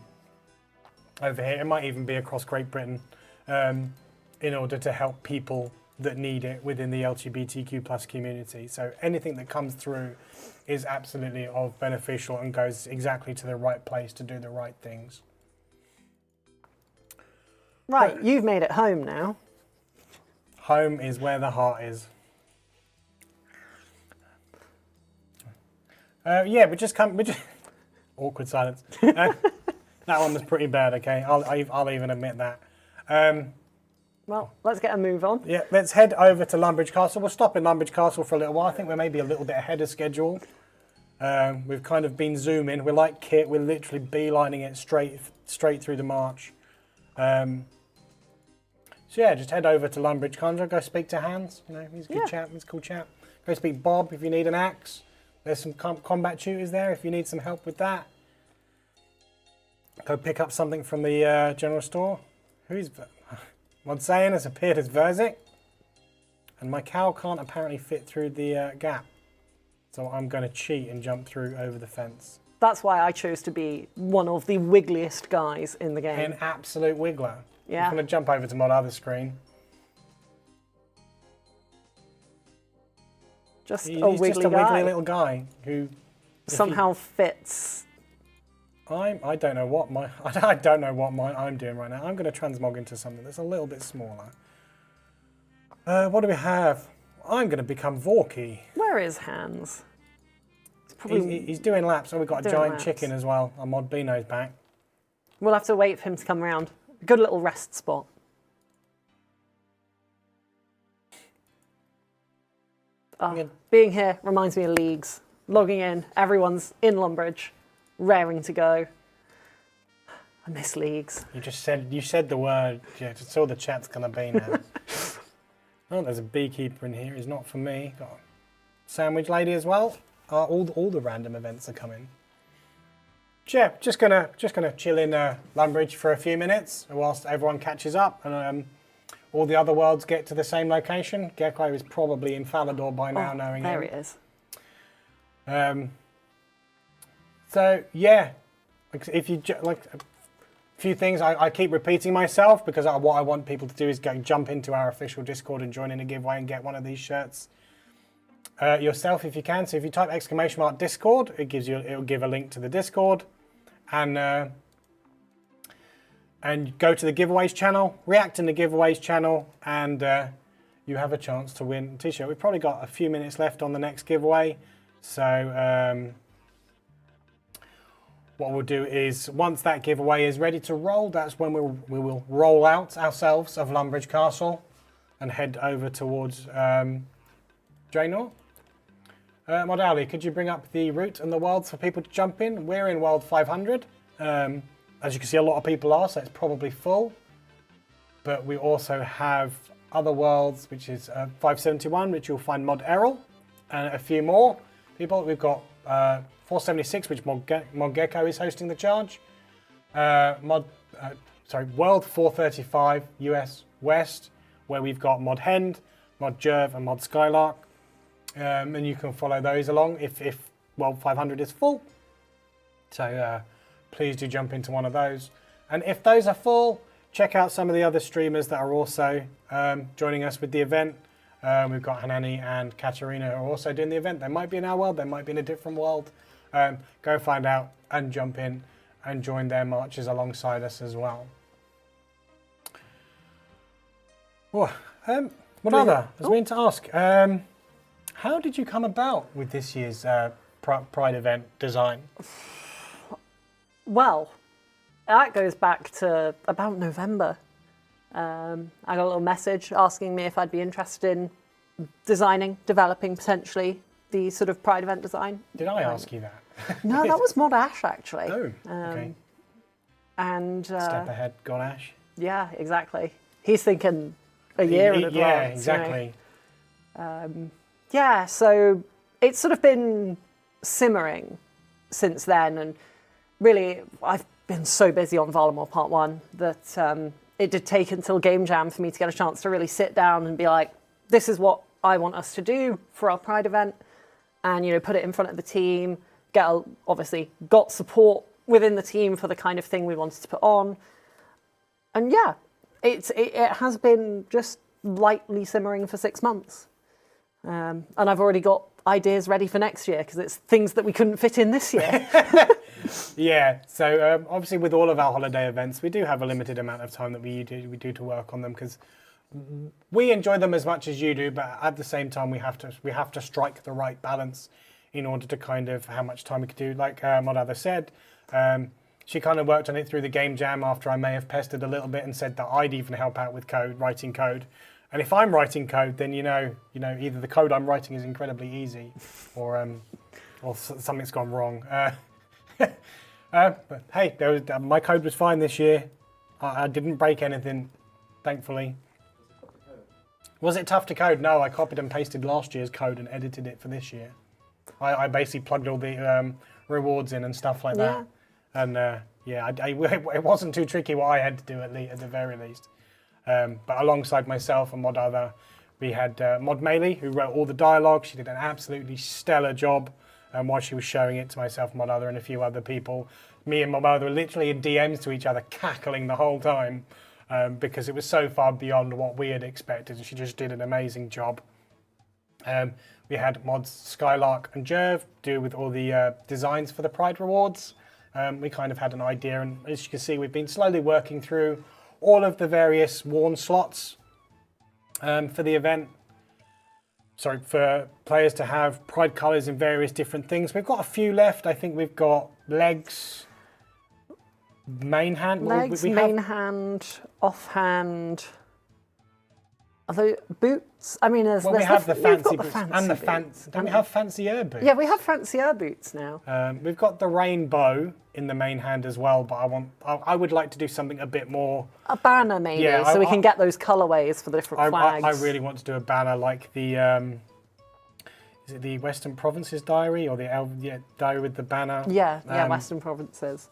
over here. It might even be across Great Britain, in order to help people that need it within the LGBTQ+ community. So anything that comes through is absolutely of beneficial and goes exactly to the right place to do the right things. Right, you've made it home now. Home is where the heart is. Yeah, we just awkward silence. That one was pretty bad. Okay, I'll even admit that. Well, let's get a move on. Yeah, let's head over to Lumbridge Castle. We'll stop in Lumbridge Castle for a little while. I think we're maybe a little bit ahead of schedule. We've kind of been zooming. We're like Kit. We're literally beelining it straight through the march. So yeah, just head over to Lumbridge Castle. Go speak to Hans. You know, he's a good chap. He's a cool chap. Go speak Bob if you need an axe. There's some combat tutors there if you need some help with that. Go pick up something from the general store. Who's Modsayan has appeared as Verzik, and my cow can't apparently fit through the gap. So I'm going to cheat and jump through over the fence. That's why I chose to be one of the wiggliest guys in the game. An absolute wiggler. Yeah. I'm going to jump over to Mod Other screen. Just He's a wiggly just a guy. wiggly little guy who Somehow fits. I don't know what I'm doing right now. I'm going to transmog into something that's a little bit smaller. What do we have? I'm going to become Vorky. Where is Hans? He's doing laps. Oh, we've got a Doing giant laps. chicken as well. And Mod Beano's back. We'll have to wait for him to come around. A good little rest spot. Being here reminds me of leagues. Logging in, everyone's in Lumbridge, raring to go. I miss leagues. You said the word. Yeah, it's all the chat's gonna be now. Oh, there's a beekeeper in here. He's not for me. Got a sandwich lady as well. All the random events are coming. Yeah, just gonna chill in Lumbridge for a few minutes whilst everyone catches up and all the other worlds get to the same location. Gecko is probably in Falador by now, knowing there him. he is. So yeah, if you like a few things, I keep repeating myself because what I want people to do is go jump into our official Discord and join in a giveaway and get one of these shirts yourself if you can. So if you type !Discord, it'll give a link to the Discord, and go to the giveaways channel, react in the giveaways channel, and you have a chance to win a t-shirt. We've probably got a few minutes left on the next giveaway. So what we'll do is, once that giveaway is ready to roll, that's when we will roll out ourselves of Lumbridge Castle and head over towards Draenor. Modali, could you bring up the route and the worlds for people to jump in? We're in World 500. As you can see, a lot of people are, so it's probably full. But we also have other worlds, which is 571, which you'll find Mod Errol, and a few more people. We've got 476, which Mod Gecko is hosting the charge. World 435 US West, where we've got Mod Hend, Mod Jerv, and Mod Skylark. And you can follow those along if World 500 is full. So please do jump into one of those. And if those are full, check out some of the other streamers that are also joining us with the event. We've got Hanani and Katarina who are also doing the event. They might be in our world, they might be in a different world. Go find out and jump in and join their marches alongside us as well. What other? I was meaning to ask. How did you come about with this year's Pride event design? Well, that goes back to about November. I got a little message asking me if I'd be interested in developing potentially the sort of Pride event design. Did I ask you that? No, that was Mod Ash actually. Oh, okay. And Step ahead, God Ash. yeah, exactly. He's thinking a year in advance. Yeah, exactly. Yeah, so it's sort of been simmering since then, and really I've been so busy on Valamore Part 1 that it did take until Game Jam for me to get a chance to really sit down and be like, this is what I want us to do for our Pride event, and put it in front of the team, obviously got support within the team for the kind of thing we wanted to put on. And yeah, it has been just lightly simmering for 6 months. And I've already got ideas ready for next year because it's things that we couldn't fit in this year. Yeah, so obviously with all of our holiday events, we do have a limited amount of time that we do to work on them because we enjoy them as much as you do, but at the same time we have to strike the right balance in order to kind of how much time we could do. Like Modother said, she kind of worked on it through the Game Jam after I may have pestered a little bit and said that I'd even help out with writing code. And if I'm writing code, then either the code I'm writing is incredibly easy, or something's gone wrong. But hey, my code was fine this year. I didn't break anything, thankfully. Was it tough to code? No, I copied and pasted last year's code and edited it for this year. I basically plugged all the rewards in and stuff like that. And it wasn't too tricky what I had to do at the very least. But alongside myself and Mod Other, we had Mod Melee, who wrote all the dialogue. She did an absolutely stellar job while she was showing it to myself, Mod Other, and a few other people. Me and Mod Other were literally in DMs to each other, cackling the whole time because it was so far beyond what we had expected, and she just did an amazing job. We had Mods Skylark and Jerv do with all the designs for the Pride rewards. We kind of had an idea, and as you can see, we've been slowly working through all of the various worn slots for the event. Sorry, for players to have Pride colours in various different things. We've got a few left. I think we've got legs, main hand. Legs, main hand, offhand. Are they boots? I mean, we have the fancy boots and the fancy. Don't we have fancier boots? Yeah, we have fancier boots now. We've got the rainbow in the main hand as well, but I would like to do something a bit more. A banner maybe, so we can get those colourways for the different flags. I really want to do a banner like the. Is it the Western Provinces diary or the diary with the banner? Yeah, Western Provinces.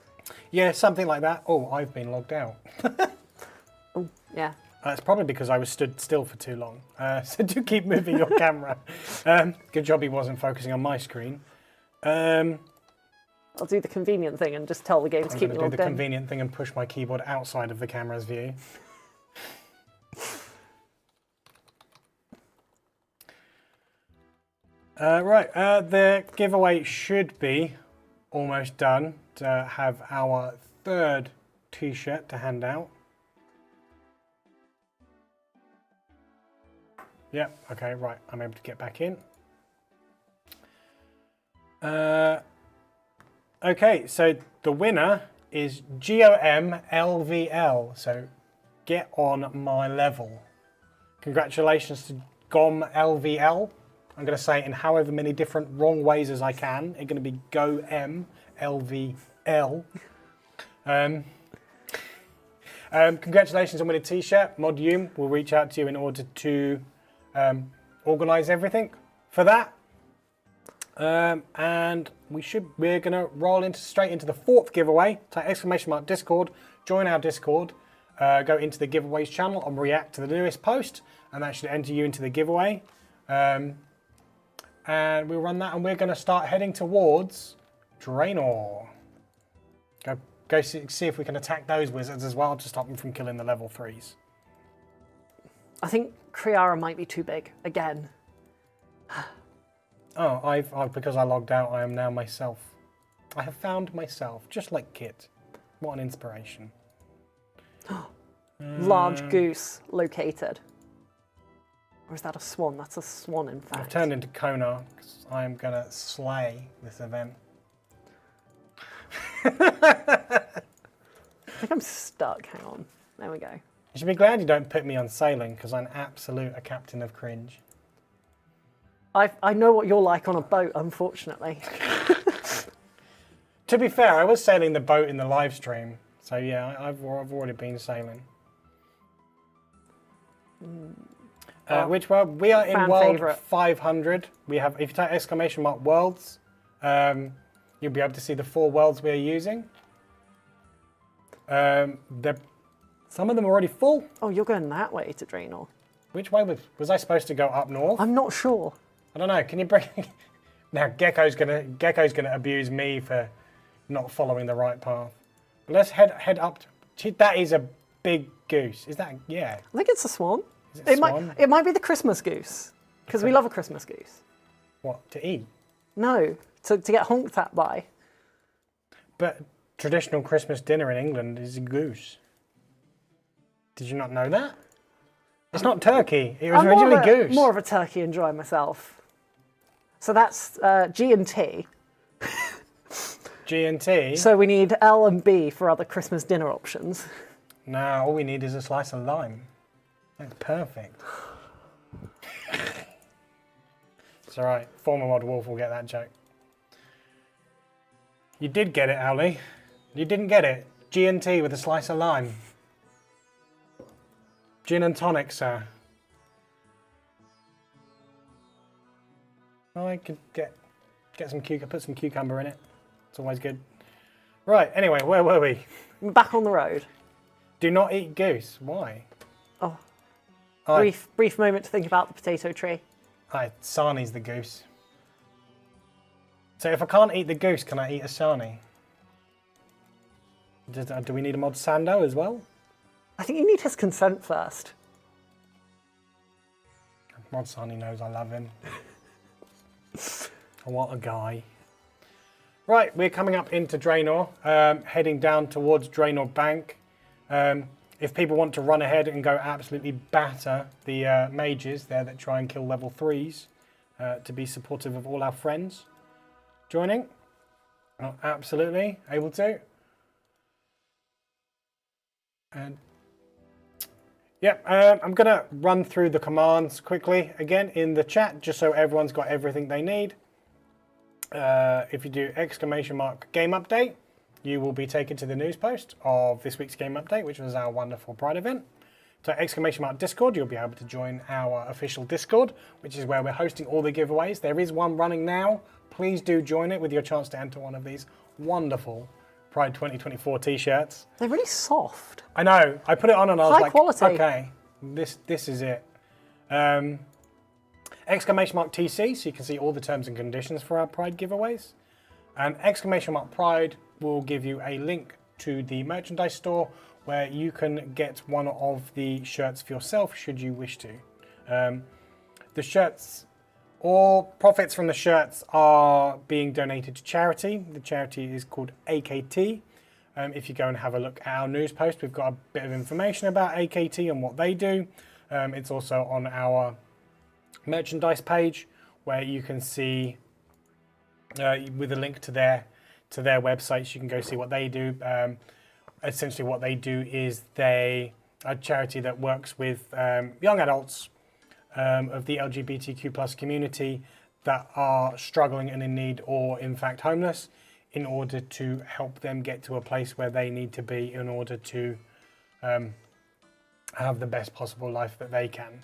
Yeah, something like that. Oh, I've been logged out. Oh, yeah. It's probably because I was stood still for too long. So do keep moving your camera. Good job he wasn't focusing on my screen. I'll do the convenient thing and just tell the game to keep me logged in. I'm going to do the convenient thing and push my keyboard outside of the camera's view. Right, the giveaway should be almost done to have our third t-shirt to hand out. Yep, okay, right. I'm able to get back in. Okay, so the winner is GOMLVL. So get on my level. Congratulations to GOMLVL. I'm going to say it in however many different wrong ways as I can. It's going to be GOMLVL. Congratulations on winning a t-shirt. Mod Hume will reach out to you in order to organise everything for that. And we're going to roll straight into the fourth giveaway. Type !Discord, join our Discord, go into the giveaways channel and react to the newest post, and that should enter you into the giveaway. And we'll run that, and we're going to start heading towards Draenor. Go see if we can attack those wizards as well to stop them from killing the level 3s. I think Kriara might be too big again. Oh, because I logged out, I am now myself. I have found myself, just like Kit. What an inspiration. Large goose located. Or is that a swan? That's a swan, in fact. I've turned into Konar because I am going to slay this event. I think I'm stuck. Hang on. There we go. You should be glad you don't put me on sailing because I'm a captain of cringe. I know what you're like on a boat, unfortunately. To be fair, I was sailing the boat in the live stream. So yeah, I've already been sailing. Which world? We are in world favorite. 500. We have, if you type !worlds, you'll be able to see the 4 worlds we are using. Some of them are already full. Oh, you're going that way to Draenor. Which way was I supposed to go up north? I'm not sure. I don't know. Can you bring? Now Gecko's gonna abuse me for not following the right path. But let's head up. That is a big goose. Is that? Yeah. I think it's a swan. Is it a swan? It might be the Christmas goose because we love a Christmas goose. What to eat? No, to get honked at by. But traditional Christmas dinner in England is a goose. Did you not know that? It's not turkey. It was originally goose. More of a turkey enjoy myself. So that's G and T. G and T. So we need L and B for other Christmas dinner options. No, all we need is a slice of lime. That's perfect. It's all right. Former Mod Wolf will get that joke. You did get it, Ali. You didn't get it. G and T with a slice of lime. Gin and tonic, sir. Oh, I could get some put some cucumber in it. It's always good. Right, anyway, where were we? We're back on the road. Do not eat goose. Why? Oh, Aye. brief moment to think about the potato tree. Aye, Sarni's the goose. So if I can't eat the goose, can I eat a Sarni? Do we need a Mod Sando as well? I think you need his consent first. Mod Sarni knows I love him. What a guy. Right, we're coming up into Draenor, heading down towards Draenor Bank. If people want to run ahead and go absolutely batter the mages there that try and kill level 3s, to be supportive of all our friends joining, absolutely able to. And yeah, I'm going to run through the commands quickly again in the chat, just so everyone's got everything they need. If you do !game update, you will be taken to the news post of this week's game update, which was our wonderful Pride event. So !Discord, you'll be able to join our official Discord, which is where we're hosting all the giveaways. There is one running now. Please do join it with your chance to enter one of these wonderful Pride 2024 t-shirts. They're really soft. I know. I put it on and I was High like, quality. okay, this is it. !TC, so you can see all the terms and conditions for our Pride giveaways. And !Pride will give you a link to the merchandise store where you can get one of the shirts for yourself should you wish to. The shirts, all profits from the shirts are being donated to charity. The charity is called AKT. If you go and have a look at our news post, we've got a bit of information about AKT and what they do. It's also on our merchandise page where you can see with a link to their websites. You can go see what they do. Essentially, what they do is they are a charity that works with young adults of the LGBTQ plus community that are struggling and in need, or in fact homeless, in order to help them get to a place where they need to be in order to have the best possible life that they can.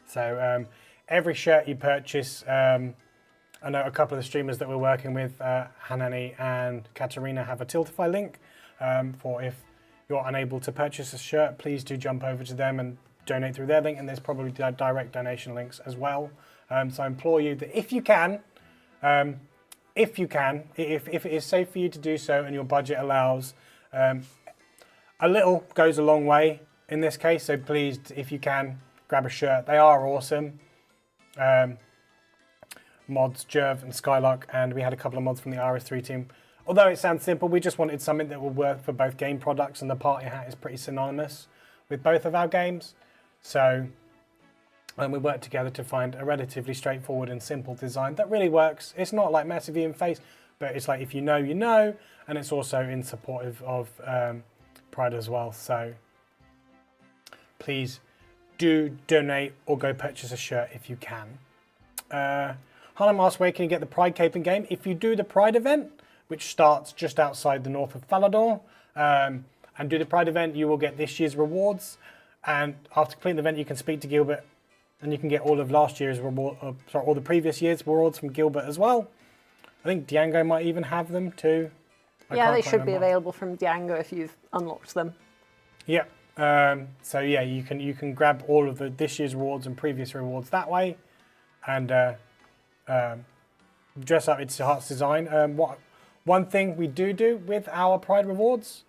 So every shirt you purchase, I know a couple of the streamers that we're working with, Hanani and Katarina, have a Tiltify link for if you're unable to purchase a shirt, please do jump over to them and donate through their link, and there's probably direct donation links as well. So I implore you that if you can, if it is safe for you to do so and your budget allows, a little goes a long way in this case, so please, if you can, grab a shirt. They are awesome. Mods, Jerv and Skylark, and we had a couple of mods from the RS3 team. Although it sounds simple, we just wanted something that will work for both game products, and the party hat is pretty synonymous with both of our games. So we worked together to find a relatively straightforward and simple design that really works. It's not like massively in face, but it's like if you know, you know, and it's also in support of Pride as well. So please do donate or go purchase a shirt if you can. Harlem asks, where can you get the Pride Cape in game? If you do the Pride event, which starts just outside the north of Falador, and do the Pride event, you will get this year's rewards. And after completing the event, you can speak to Gilbert, and you can get all of last year's reward, all the previous year's rewards from Gilbert as well. I think Diango might even have them too. Yeah, they should be available from Diango if you've unlocked them. Yeah. So yeah, you can grab all of this year's rewards and previous rewards that way, and dress up its Heart's design. One thing we do with our Pride rewards,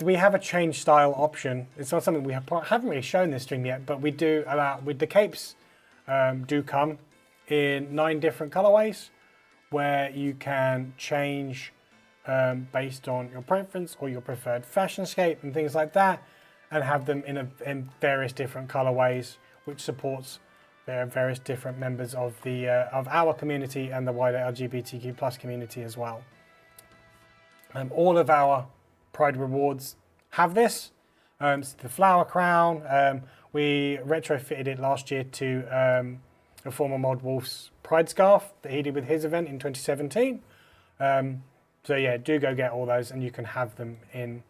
we have a change style option. It's not something we haven't really shown this stream yet, but we do allow, with the capes, do come in 9 different colorways, where you can change based on your preference or your preferred fashion scape and things like that, and have them in various different colorways, which supports various different members of the of our community and the wider LGBTQ plus community as well. All of our Pride rewards have this. So the flower crown, we retrofitted it last year to a former Mod Wolf's Pride scarf that he did with his event in 2017. So yeah, do go get all those, and you can have them in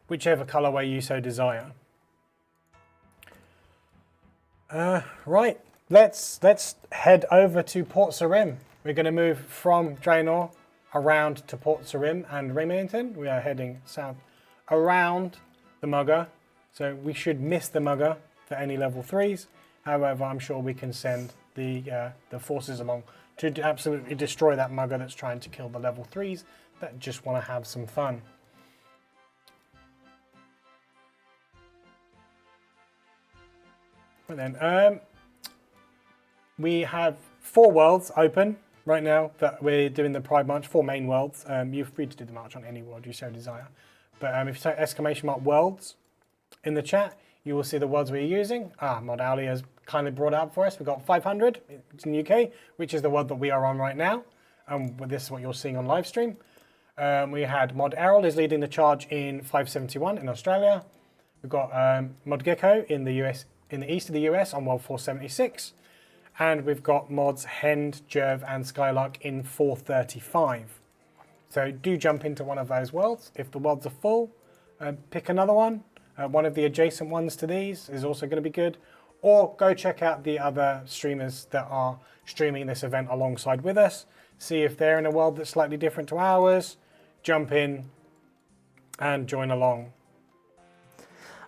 whichever colorway you so desire. Right, let's head over to Port Sarim. We're going to move from Draenor around to Port Sarim and Remington. We are heading south around the Mugger, so we should miss the Mugger for any level 3s. However, I'm sure we can send the forces along to absolutely destroy that Mugger that's trying to kill the level 3s that just want to have some fun. And then we have 4 worlds open right now that we're doing the Pride March, 4 main worlds. You're free to do the march on any world you so desire. But if you type !worlds in the chat, you will see the worlds we're using. Mod Ali has kindly brought it up for us. We've got 500 in the UK, which is the world that we are on right now. This is what you're seeing on Livestream. We had Mod Errol is leading the charge in 571 in Australia. We've got Mod Gecko in the US, in the east of the US on World 476. And we've got mods Hend, Jerv and Skylark in 435. So do jump into one of those worlds. If the worlds are full, pick another one. One of the adjacent ones to these is also going to be good. Or go check out the other streamers that are streaming this event alongside with us. See if they're in a world that's slightly different to ours. Jump in and join along.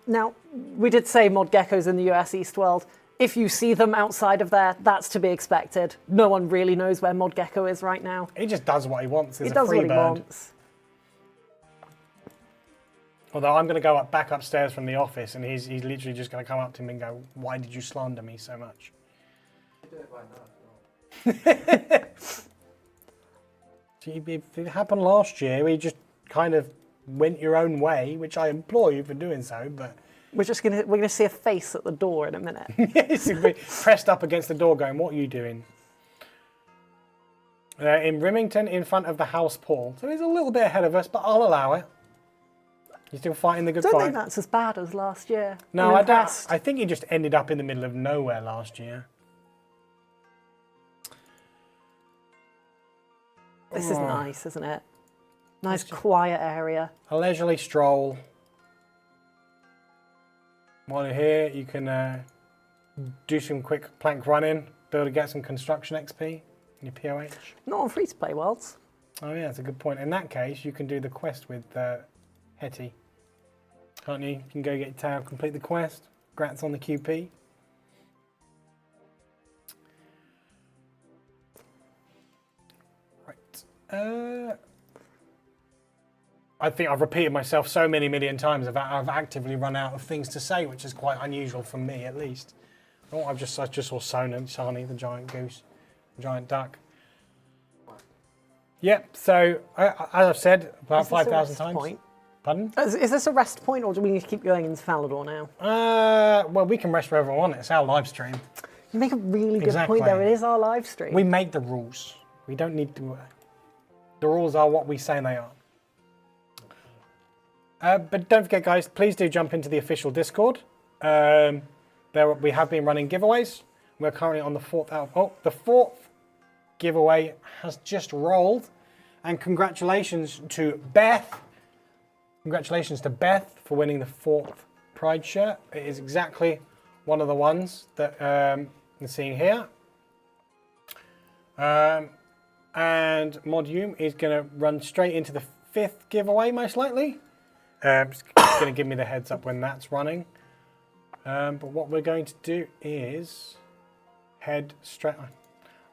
Now, we did say Mod Gecko's in the US East world. If you see them outside of there, that's to be expected. No one really knows where Mod Gecko is right now. He just does what he wants. He's he does a free what he bird. wants. Although I'm going to go back upstairs from the office, and he's literally just going to come up to me and go, "Why did you slander me so much?" You do it right now. It happened last year. We just kind of went your own way, which I implore you for doing so. But We're gonna see a face at the door in a minute. Yes, he'll be pressed up against the door going, what are you doing? In Rimington, in front of the house Paul. So he's a little bit ahead of us, but I'll allow it. He's still fighting the good I don't fight. think that's as bad as last year. No, I'm I don't. impressed. I think he just ended up in the middle of nowhere last year. This is nice, isn't it? Nice quiet area. A leisurely stroll. While you're here, you can do some quick plank running, be able to get some construction XP in your POH. Not on free-to-play worlds. Oh yeah, that's a good point. In that case, you can do the quest with Hetty. Can't you? You can go get your tail, complete the quest. Grats on the QP. Right. I think I've repeated myself so many million times that I've actively run out of things to say, which is quite unusual for me, at least. Oh, I just saw Sani, the giant goose, the giant duck. Yep. So as I've said about 5,000 times. Point? Pardon? Is this a rest point, or do we need to keep going into Falador now? Well, we can rest wherever we want. It's our live stream. You make a really good Exactly. point there. It is our live stream. We make the rules. We don't need to. The rules are what we say they are. But don't forget, guys, please do jump into the official Discord. We have been running giveaways. We're currently on the fourth out. Oh, the fourth giveaway has just rolled. And congratulations to Beth. Congratulations to Beth for winning the fourth Pride shirt. It is exactly one of the ones that you're seeing here. And Modume is going to run straight into the fifth giveaway, most likely. It's going to give me the heads up when that's running. But what we're going to do is head straight.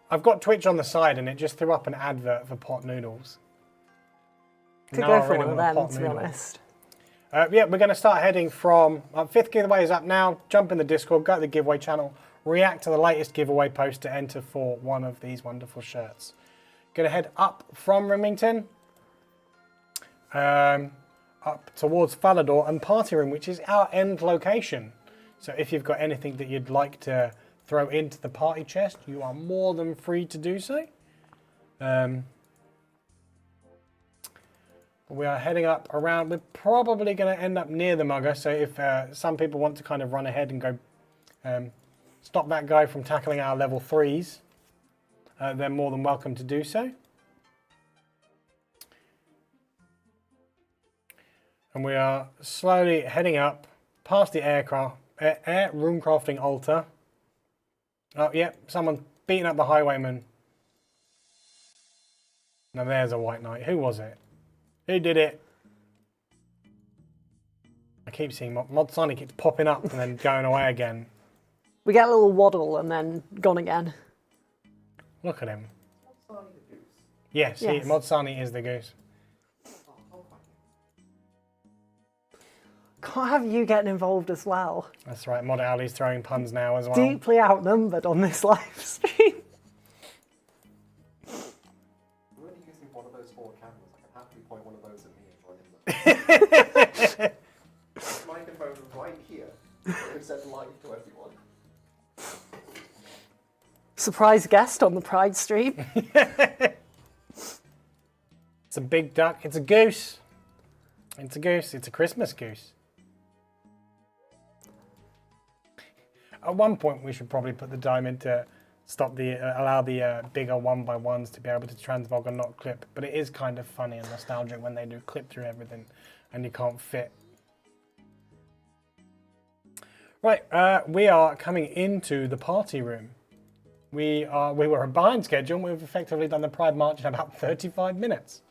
I've got Twitch on the side, and it just threw up an advert for pot noodles. Could go for one of them, to be honest. Yeah, we're going to start heading from fifth giveaway is up now. Jump in the Discord, go to the giveaway channel, react to the latest giveaway post to enter for one of these wonderful shirts. Going to head up from Rimington, up towards Falador and Party Room, which is our end location. So if you've got anything that you'd like to throw into the party chest, you are more than free to do so. We are heading up around. We're probably going to end up near the mugger. So if some people want to kind of run ahead and go stop that guy from tackling our level 3s, they're more than welcome to do so. And we are slowly heading up past the air room crafting altar. Oh, yep, someone beating up the highwayman. Now there's a white knight. Who was it? Who did it? I keep seeing Mod Sonny keeps popping up and then going away again. We get a little waddle and then gone again. Look at him. Mod Sonny the goose. Yes, Yes. Mod Sonny is the goose. Oh, I'll find it. Can't have you getting involved as well. That's right, Mod Ali's throwing puns now as well. Deeply outnumbered on this live stream. Really using one of those 4 cameras. I can happily point one of those at me and join in. Microphone right here. It said live to everyone. Surprise guest on the Pride stream. It's a big duck. It's a goose. It's a goose. It's a Christmas goose. At one point, we should probably put the diamond to stop allow the bigger 1x1s to be able to transmog and not clip. But it is kind of funny and nostalgic when they do clip through everything and you can't fit. Right, we are coming into the party room. We were behind schedule and we've effectively done the Pride March in about 35 minutes.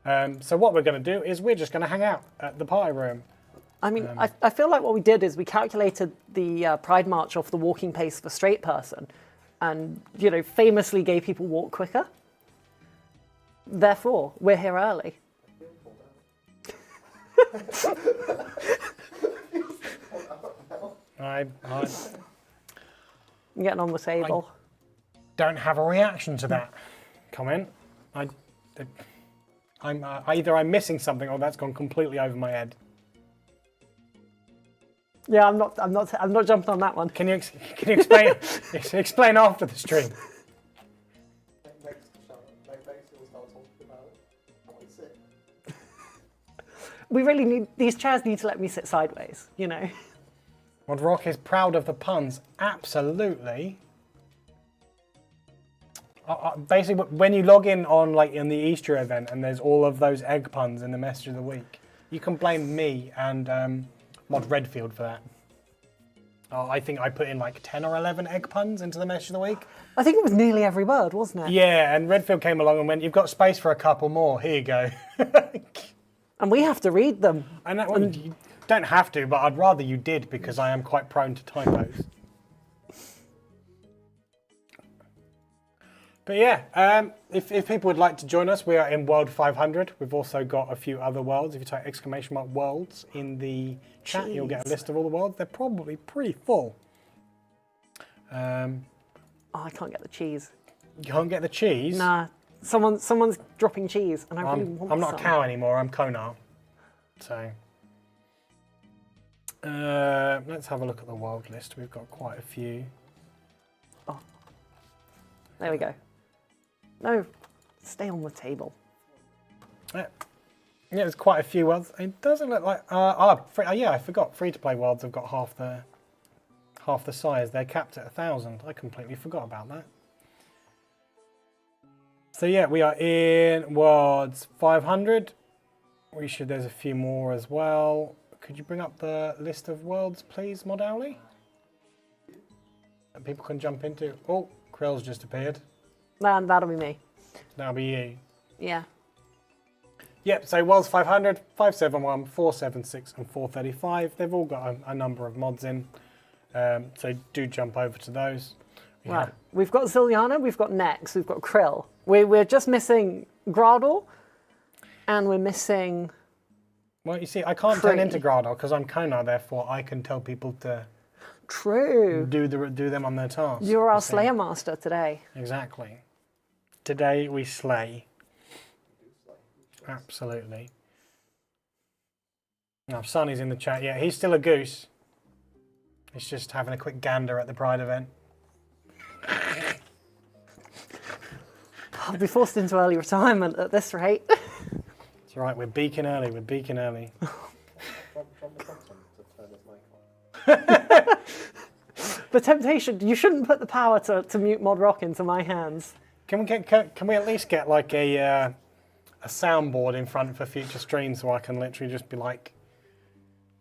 So what we're going to do is we're just going to hang out at the party room. I mean, I feel like what we did is we calculated the Pride March off the walking pace of a straight person. And, you know, famously gay people walk quicker. Therefore, we're here early. I'm Getting on the table. don't have a reaction to that comment. Either I'm missing something or that's gone completely over my head. Yeah, I'm not jumping on that one. Can you explain explain after the stream? Next, you'll start talking about how I sit. We really need, these chairs need to let me sit sideways, you know. Modrock is proud of the puns. Absolutely. Basically, when you log in on in the Easter event and there's all of those egg puns in the message of the week, you can blame me and Mod Redfield for that. I think I put in 10 or 11 egg puns into the message of the week. I think it was nearly every word, wasn't it? Yeah, and Redfield came along and went, "You've got space for a couple more. Here you go." And we have to read them. I know, well, you don't have to, but I'd rather you did because I am quite prone to typos. But yeah, if people would like to join us, we are in World 500. We've also got a few other worlds. If you type !worlds in the chat, you'll get a list of all the worlds. They're probably pretty full. Oh, I can't get the cheese. You can't get the cheese? Nah, someone's dropping cheese, and I really want some. I'm not a cow anymore, I'm Konar. So, let's have a look at the world list. We've got quite a few. Oh, there we go. No, stay on the table. Yeah, there's quite a few worlds. It doesn't look like... yeah, I forgot. Free-to-play worlds have got half the size. They're capped at 1,000. I completely forgot about that. So yeah, we are in Worlds 500. There's a few more as well. Could you bring up the list of worlds, please, Modowley? That people can jump into. Oh, Krill's just appeared. Nah, that'll be me. That'll be you. Yeah. Yep, so Worlds 500, 571, 476 and 435. They've all got a number of mods in. So do jump over to those. Right, we've got Ziliana, we've got Nex, we've got Krill. We're just missing Gradle, and we're missing... Well, you see, I can't turn into Gradle because I'm Konar, therefore I can tell people to... True. Do them on their tasks. You're our Slayer Master today. Exactly. Today we slay. Absolutely. Now, Sonny's in the chat. Yeah, he's still a goose. He's just having a quick gander at the Pride event. I'll be forced into early retirement at this rate. It's all right, we're beaking early, we're beaking early. The temptation, you shouldn't put the power to mute Modrock into my hands. Can we at least get a soundboard in front for future streams so I can literally just be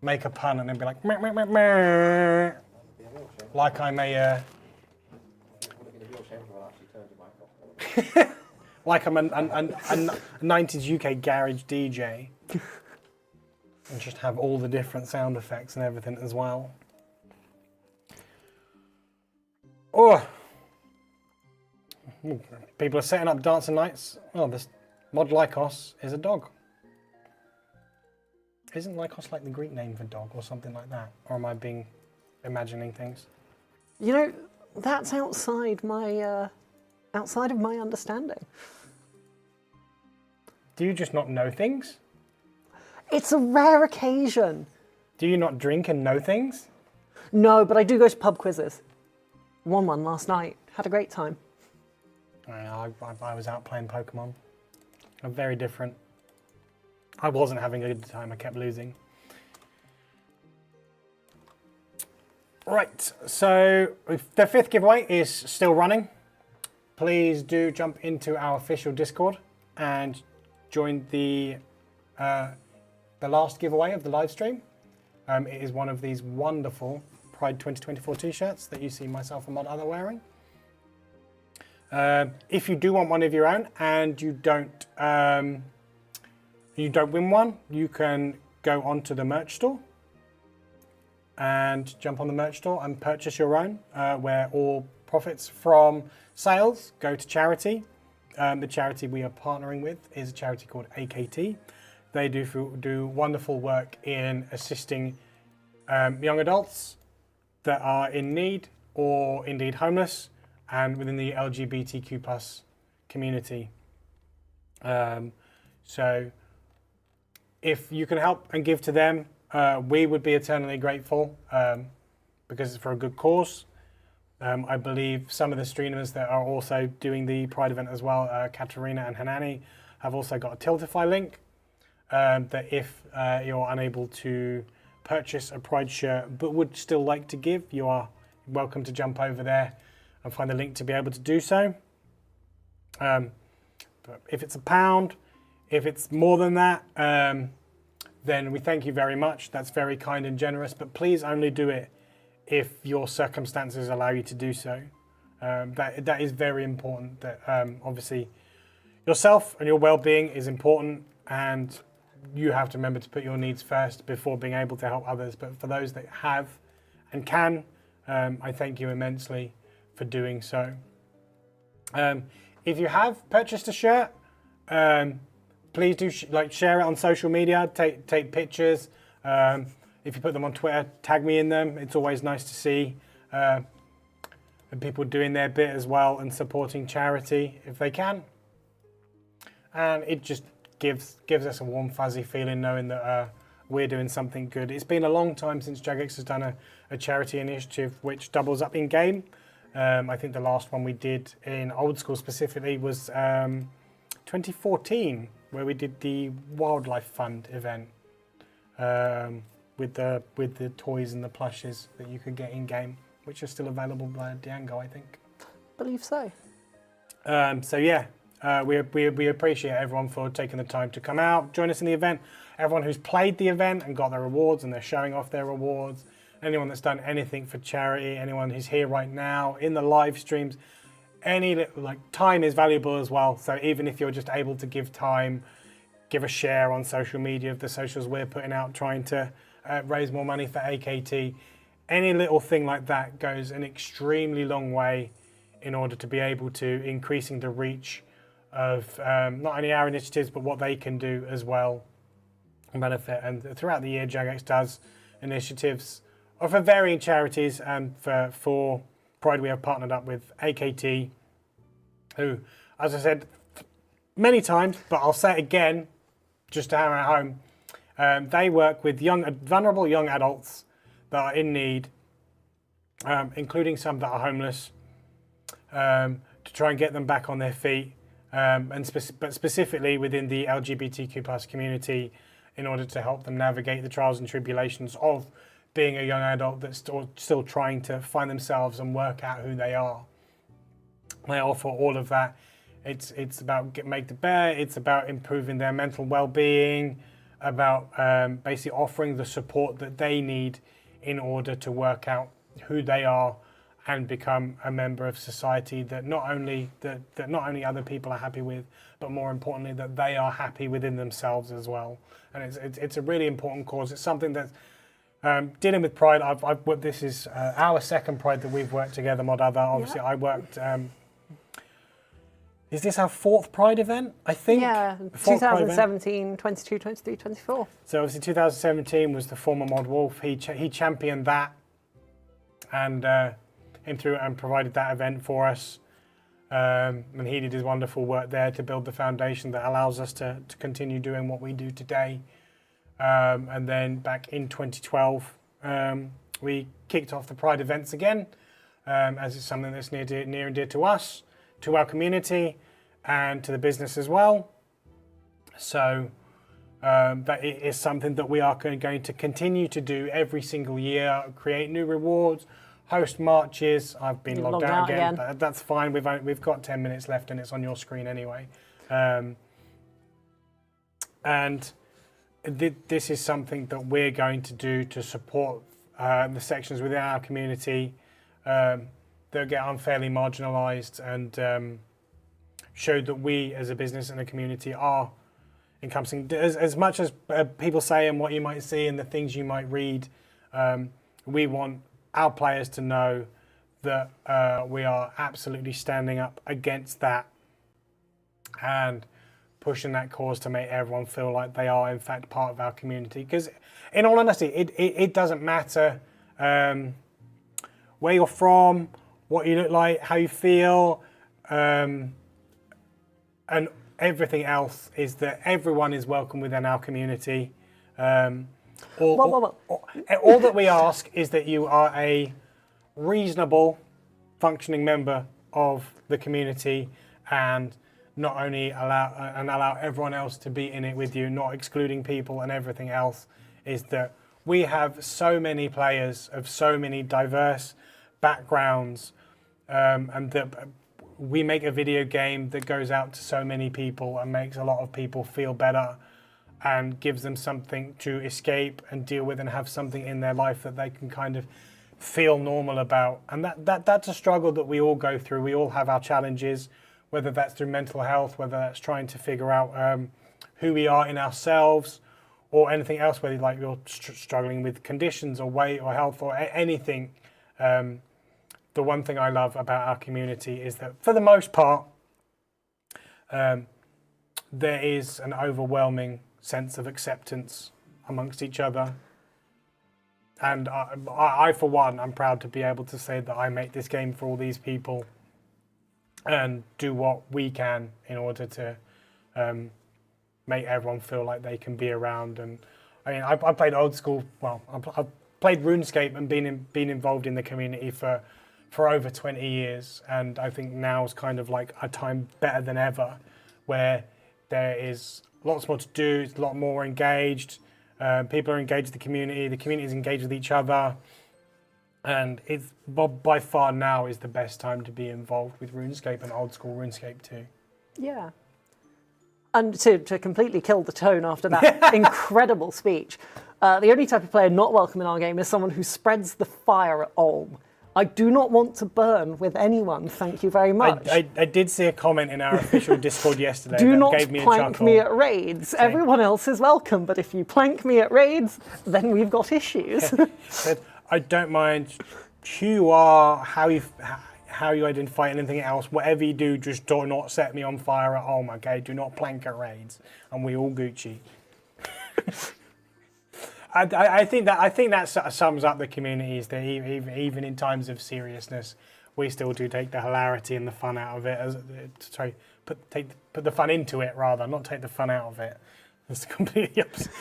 make a pun and then be like, meh, meh, meh, meh. Like I'm a... like I'm a 90s UK garage DJ. And just have all the different sound effects and everything as well. Oh! People are setting up dancing nights. Oh, this Mod Lycos is a dog. Isn't Lycos like the Greek name for dog or something like that? Or am I imagining things? You know, that's outside of my understanding. Do you just not know things? It's a rare occasion. Do you not drink and know things? No, but I do go to pub quizzes. Won one last night. Had a great time. I was out playing Pokemon. Very different. I wasn't having a good time. I kept losing. Right, so the 5th giveaway is still running. Please do jump into our official Discord and join the last giveaway of the live stream. It is one of these wonderful Pride 2024 t-shirts that you see myself and Mod Other wearing. If you do want one of your own and you don't win one, you can go onto the merch store and jump on the merch store and purchase your own, where all profits from sales go to charity. The charity we are partnering with is a charity called AKT. They do wonderful work in assisting young adults that are in need or indeed homeless, and within the LGBTQ+ community. So if you can help and give to them, we would be eternally grateful because it's for a good cause. I believe some of the streamers that are also doing the Pride event as well, Katarina and Hanani, have also got a Tiltify link that if you're unable to purchase a Pride shirt but would still like to give, you are welcome to jump over there and find the link to be able to do so. But if it's £1, if it's more than that, then we thank you very much. That's very kind and generous, but please only do it if your circumstances allow you to do so. That is very important. That obviously yourself and your well-being is important, and you have to remember to put your needs first before being able to help others. But for those that have and can, I thank you immensely for doing so. If you have purchased a shirt, please do share it on social media. Take pictures. If you put them on Twitter, tag me in them. It's always nice to see and people doing their bit as well and supporting charity if they can. And it just gives us a warm, fuzzy feeling knowing that we're doing something good. It's been a long time since Jagex has done a charity initiative which doubles up in game. I think the last one we did in Old School specifically was 2014, where we did the Wildlife Fund event with the toys and the plushes that you could get in game, which are still available via Diango, I think. Believe so. So yeah, we appreciate everyone for taking the time to come out, join us in the event. Everyone who's played the event and got their rewards and they're showing off their rewards. Anyone that's done anything for charity, anyone who's here right now in the live streams, time is valuable as well. So even if you're just able to give time, give a share on social media of the socials we're putting out, trying to raise more money for AKT, any little thing like that goes an extremely long way in order to be able to increasing the reach of not only our initiatives, but what they can do as well and benefit. And throughout the year, Jagex does initiatives for varying charities, and for Pride we have partnered up with AKT, who, as I said many times, but I'll say it again just to hammer it home, they work with vulnerable young adults that are in need, including some that are homeless, to try and get them back on their feet, but specifically within the LGBTQ+ community, in order to help them navigate the trials and tribulations of being a young adult that's still trying to find themselves and work out who they are. They offer all of that. It's about make the bear. It's about improving their mental well-being, about basically offering the support that they need in order to work out who they are and become a member of society that not only other people are happy with, but more importantly that they are happy within themselves as well. And it's a really important cause. It's something that dealing with Pride, this is our second Pride that we've worked together, Mod Other. Obviously, yeah. I worked. Is this our fourth Pride event? I think. Yeah, 2017, 22, 23, 24. So obviously 2017 was the former Mod Wolf. He championed that and came through and provided that event for us. And he did his wonderful work there to build the foundation that allows us to continue doing what we do today. And then back in 2012, we kicked off the Pride events again, as it's something that's near and dear to us, to our community, and to the business as well. So that is something that we are going to continue to do every single year, create new rewards, host marches. I've been logged out again. But that's fine. We've got 10 minutes left and it's on your screen anyway. And this is something that we're going to do to support the sections within our community that get unfairly marginalised, and show that we as a business and a community are encompassing. As much as people say and what you might see and the things you might read, we want our players to know that we are absolutely standing up against that and pushing that cause to make everyone feel like they are in fact part of our community. Because in all honesty, it doesn't matter where you're from, what you look like, how you feel, and everything else, is that everyone is welcome within our community. All that we ask is that you are a reasonable, functioning member of the community, and not only allow everyone else to be in it with you, not excluding people and everything else. Is that we have so many players of so many diverse backgrounds, and that we make a video game that goes out to so many people and makes a lot of people feel better, and gives them something to escape and deal with, and have something in their life that they can kind of feel normal about. And that's a struggle that we all go through. We all have our challenges, whether that's through mental health, whether that's trying to figure out who we are in ourselves, or anything else, whether like you're struggling with conditions or weight or health or anything. The one thing I love about our community is that for the most part, there is an overwhelming sense of acceptance amongst each other. And I, for one, I'm proud to be able to say that I make this game for all these people and do what we can in order to make everyone feel like they can be around. And I mean, I played Old School, well, I've played RuneScape and been involved in the community for over 20 years. And I think now is kind of like a time better than ever, where there is lots more to do, it's a lot more engaged. People are engaged with the community is engaged with each other. And it's by far now is the best time to be involved with RuneScape and Old School RuneScape too. Yeah. And to completely kill the tone after that incredible speech, the only type of player not welcome in our game is someone who spreads the fire at Ulm. I do not want to burn with anyone, thank you very much. I did see a comment in our official Discord yesterday do that not gave me a plank chuckle. me at raids. Same. Everyone else is welcome, but if you plank me at raids, then we've got issues. Said, I don't mind who you are, how you identify, anything else. Whatever you do, just do not set me on fire at home, okay? Do not plank at raids, and we all Gucci. I think that sums up the community. Is that even in times of seriousness, we still do take the hilarity and the fun out of it. Put the fun into it rather, not take the fun out of it. It's completely opposite.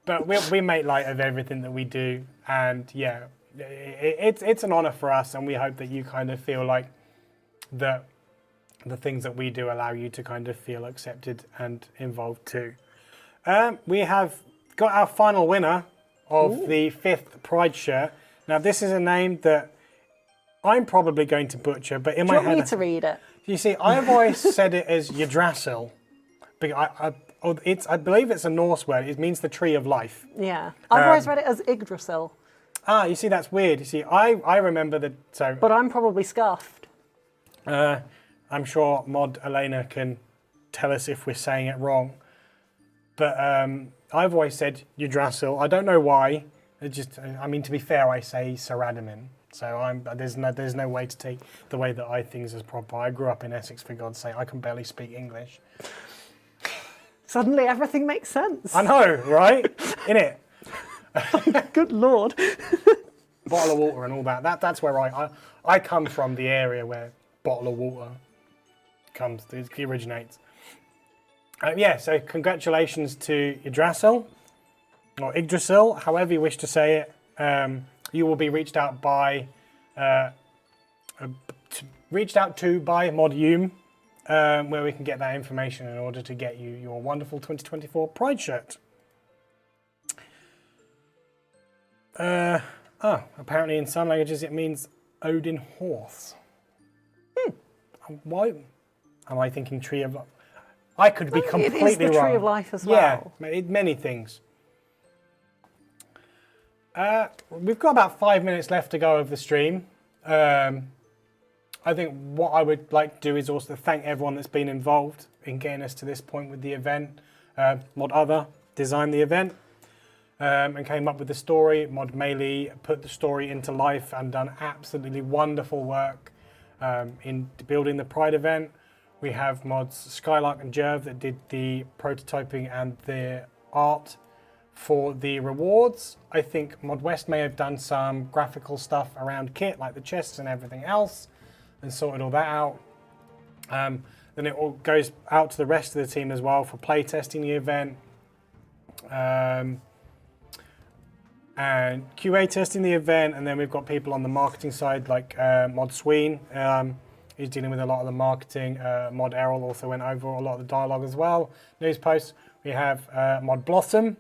But we make light of everything that we do, and yeah, it's an honour for us, and we hope that you kind of feel like that the things that we do allow you to kind of feel accepted and involved too. We have got our final winner of the 5th Pride shirt. Now this is a name that I'm probably going to butcher, but in my head... Do you want me to read it? You see, I've always said it as Yggdrasil. I believe it's a Norse word. It means the tree of life. Yeah. I've always read it as Yggdrasil. Ah, you see, that's weird. You see, I remember that... So, but I'm probably scuffed. I'm sure Mod Elena can tell us if we're saying it wrong. But I've always said Yggdrasil. I don't know why. I mean, to be fair, I say Saradamin. So there's no way to take the way that I think is proper. I grew up in Essex, for God's sake. I can barely speak English. Suddenly everything makes sense. I know, right? Innit? Good Lord. Bottle of water and all that. That's where I come from, the area where bottle of water originates. Yeah, so congratulations to Yggdrasil, or Yggdrasil, however you wish to say it. You will be reached out to by Mod Hume, where we can get that information in order to get you your wonderful 2024 Pride shirt. Apparently in some languages it means Odin horse. Why am I thinking tree of life? I could be completely wrong. It is the tree of life as well. Yeah, many things. We've got about 5 minutes left to go of the stream. I think what I would like to do is also thank everyone that's been involved in getting us to this point with the event. Mod Other designed the event and came up with the story. Mod Melee put the story into life and done absolutely wonderful work in building the Pride event. We have mods Skylark and Jerv that did the prototyping and the art for the rewards. I think Mod West may have done some graphical stuff around kit, like the chests and everything else, and sorted all that out. Then it all goes out to the rest of the team as well for playtesting the event. and QA testing the event, and then we've got people on the marketing side like Mod Sween. He's dealing with a lot of the marketing. Mod Errol also went over a lot of the dialogue as well. News posts. We have Mod Blossom,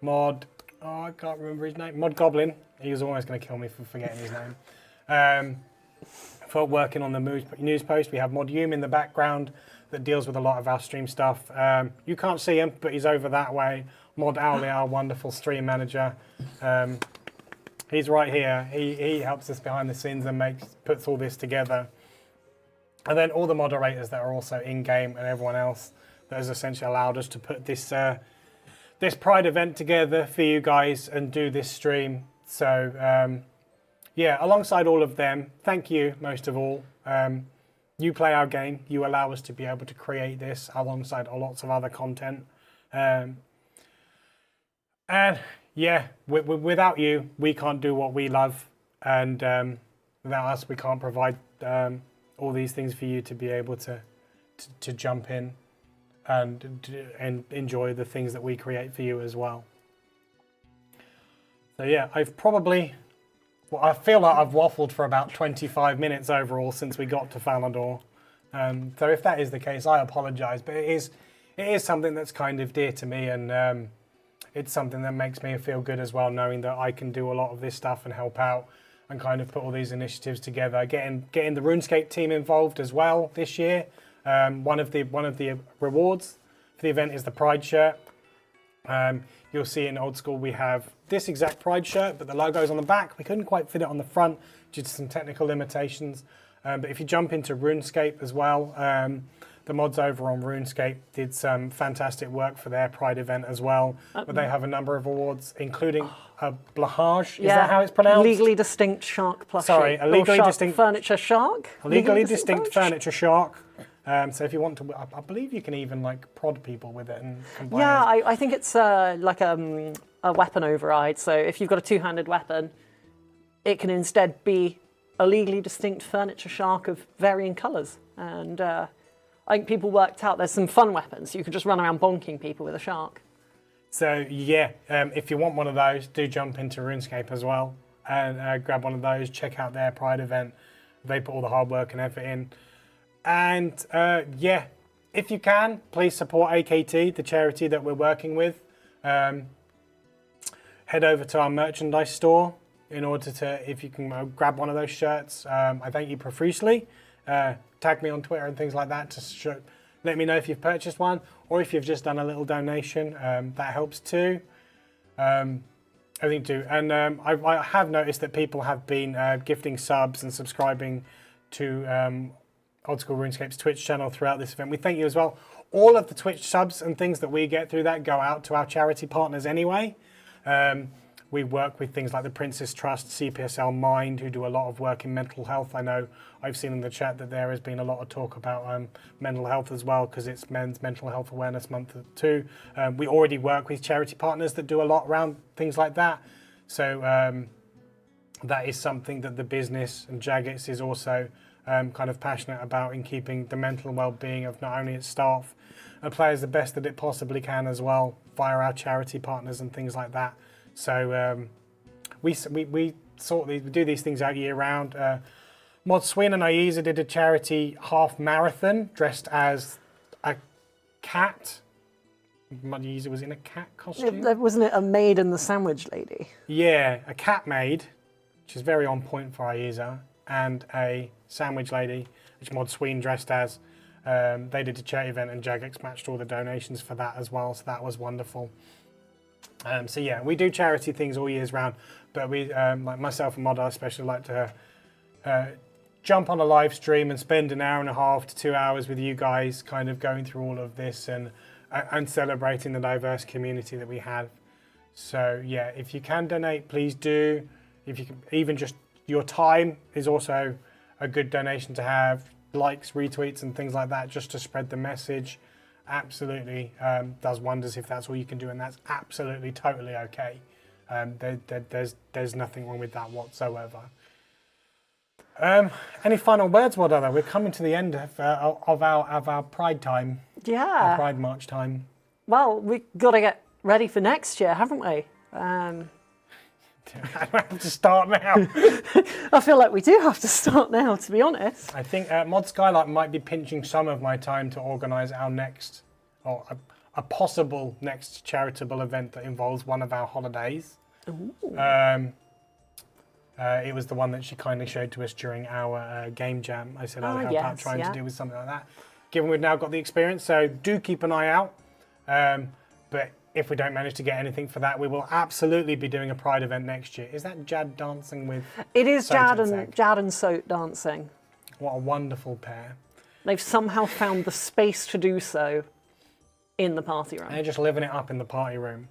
Mod. Oh, I can't remember his name. Mod Goblin. He was almost going to kill me for forgetting his name. For working on the news post, we have Mod Hume in the background that deals with a lot of our stream stuff. You can't see him, but he's over that way. Mod Owly, our wonderful stream manager. He's right here. He helps us behind the scenes and puts all this together. And then all the moderators that are also in-game and everyone else that has essentially allowed us to put this this Pride event together for you guys and do this stream. So yeah, alongside all of them, thank you most of all. You play our game. You allow us to be able to create this alongside lots of other content. And yeah, without you, we can't do what we love. And without us, we can't provide all these things for you to be able to jump in and enjoy the things that we create for you as well. So yeah, I feel like I've waffled for about 25 minutes overall since we got to Falador. So if that is the case, I apologise, but it is something that's kind of dear to me, and it's something that makes me feel good as well, knowing that I can do a lot of this stuff and help out and kind of put all these initiatives together. Getting the RuneScape team involved as well this year. One of the rewards for the event is the Pride shirt. You'll see in Old School we have this exact Pride shirt, but the logo's on the back. We couldn't quite fit it on the front due to some technical limitations. But if you jump into RuneScape as well, the mods over on RuneScape did some fantastic work for their Pride event as well. But they have a number of awards, including a blahage. Is that how it's pronounced? Legally distinct shark plushie. Sorry, a legally distinct furniture shark. A legally distinct furniture shark. So if you want to, I believe you can even like prod people with it and combine. Yeah, I think it's like a weapon override. So if you've got a two-handed weapon, it can instead be a legally distinct furniture shark of varying colours. And I think people worked out there's some fun weapons. You could just run around bonking people with a shark. So yeah, if you want one of those, do jump into RuneScape as well and grab one of those. Check out their Pride event. They put all the hard work and effort in. And yeah, if you can, please support AKT, the charity that we're working with. Head over to our merchandise store in order to, if you can grab one of those shirts. I thank you profusely. Tag me on Twitter and things like that to let me know if you've purchased one or if you've just done a little donation. That helps too. I think too. And I have noticed that people have been gifting subs and subscribing to Old School RuneScape's Twitch channel throughout this event. We thank you as well. All of the Twitch subs and things that we get through that go out to our charity partners anyway. We work with things like the Princess Trust, CPSL Mind, who do a lot of work in mental health. I know I've seen in the chat that there has been a lot of talk about mental health as well, because it's Men's Mental Health Awareness Month too. We already work with charity partners that do a lot around things like that. So that is something that the business and Jagex is also kind of passionate about, in keeping the mental well-being of not only its staff and players the best that it possibly can as well via our charity partners and things like that. So we do these things out year round. Mod Swin and Aiza did a charity half marathon dressed as a cat. Aiza was in a cat costume. Wasn't it a maid and the sandwich lady? Yeah, a cat maid, which is very on point for Aiza, and a sandwich lady, which Mod Sween dressed as. They did a charity event and Jagex matched all the donations for that as well, so that was wonderful. So yeah, we do charity things all years round, but we, like myself and Mod, I especially like to jump on a live stream and spend an hour and a half to 2 hours with you guys, kind of going through all of this and celebrating the diverse community that we have. So yeah, if you can donate, please do. If you can, even just your time is also a good donation to have. Likes, retweets, and things like that, just to spread the message. Absolutely does wonders if that's all you can do, and that's absolutely totally okay. There's nothing wrong with that whatsoever. Any final words, what other? We're coming to the end of our Pride time. Yeah. Our Pride March time. Well, we've got to get ready for next year, haven't we? Um, I have to start now. I feel like we do have to start now, to be honest. I think Mod Skylight might be pinching some of my time to organise our next, or a possible next charitable event that involves one of our holidays. It was the one that she kindly showed to us during our game jam. I said I'd help out trying to do with something like that. Given we've now got the experience, so do keep an eye out. But if we don't manage to get anything for that, we will absolutely be doing a Pride event next year. Is that Jad dancing with? It is Jad Soat and Soat dancing. What a wonderful pair. They've somehow found the space to do so in the party room. They're just living it up in the party room.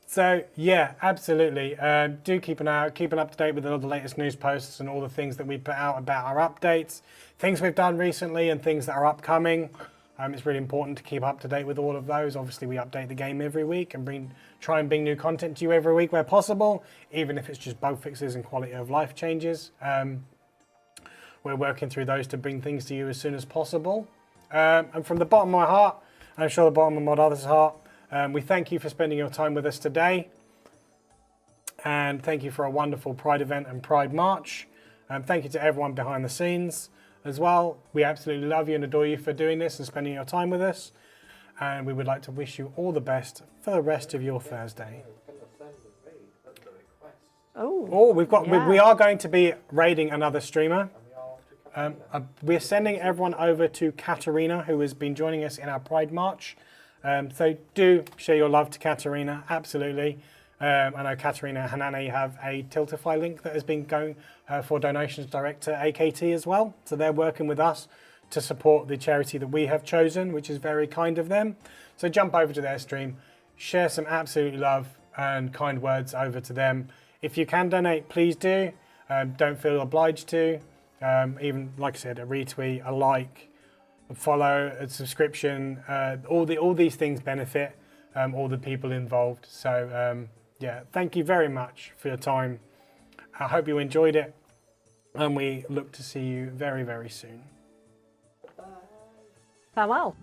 So yeah, absolutely. Do keep an eye out, keep up to date with all the latest news posts and all the things that we put out about our updates, things we've done recently and things that are upcoming. It's really important to keep up to date with all of those. Obviously, we update the game every week and try and bring new content to you every week where possible, even if it's just bug fixes and quality of life changes. We're working through those to bring things to you as soon as possible. And from the bottom of my heart, I'm sure the bottom of Mod Other's heart, we thank you for spending your time with us today. And thank you for a wonderful Pride event and Pride March. Thank you to everyone behind the scenes as well. We absolutely love you and adore you for doing this and spending your time with us. And we would like to wish you all the best for the rest of your Thursday. Oh, We are going to be raiding another streamer. We're sending everyone over to Katarina, who has been joining us in our Pride March. So do share your love to Katarina, absolutely. I know Katarina and Hanane have a Tiltify link that has been going for donations direct to AKT as well. So they're working with us to support the charity that we have chosen, which is very kind of them. So jump over to their stream, share some absolute love and kind words over to them. If you can donate, please do. Don't feel obliged to. Even, like I said, a retweet, a like, a follow, a subscription, all these things benefit all the people involved. So yeah, thank you very much for your time. I hope you enjoyed it, and we look to see you very, very soon. farewell.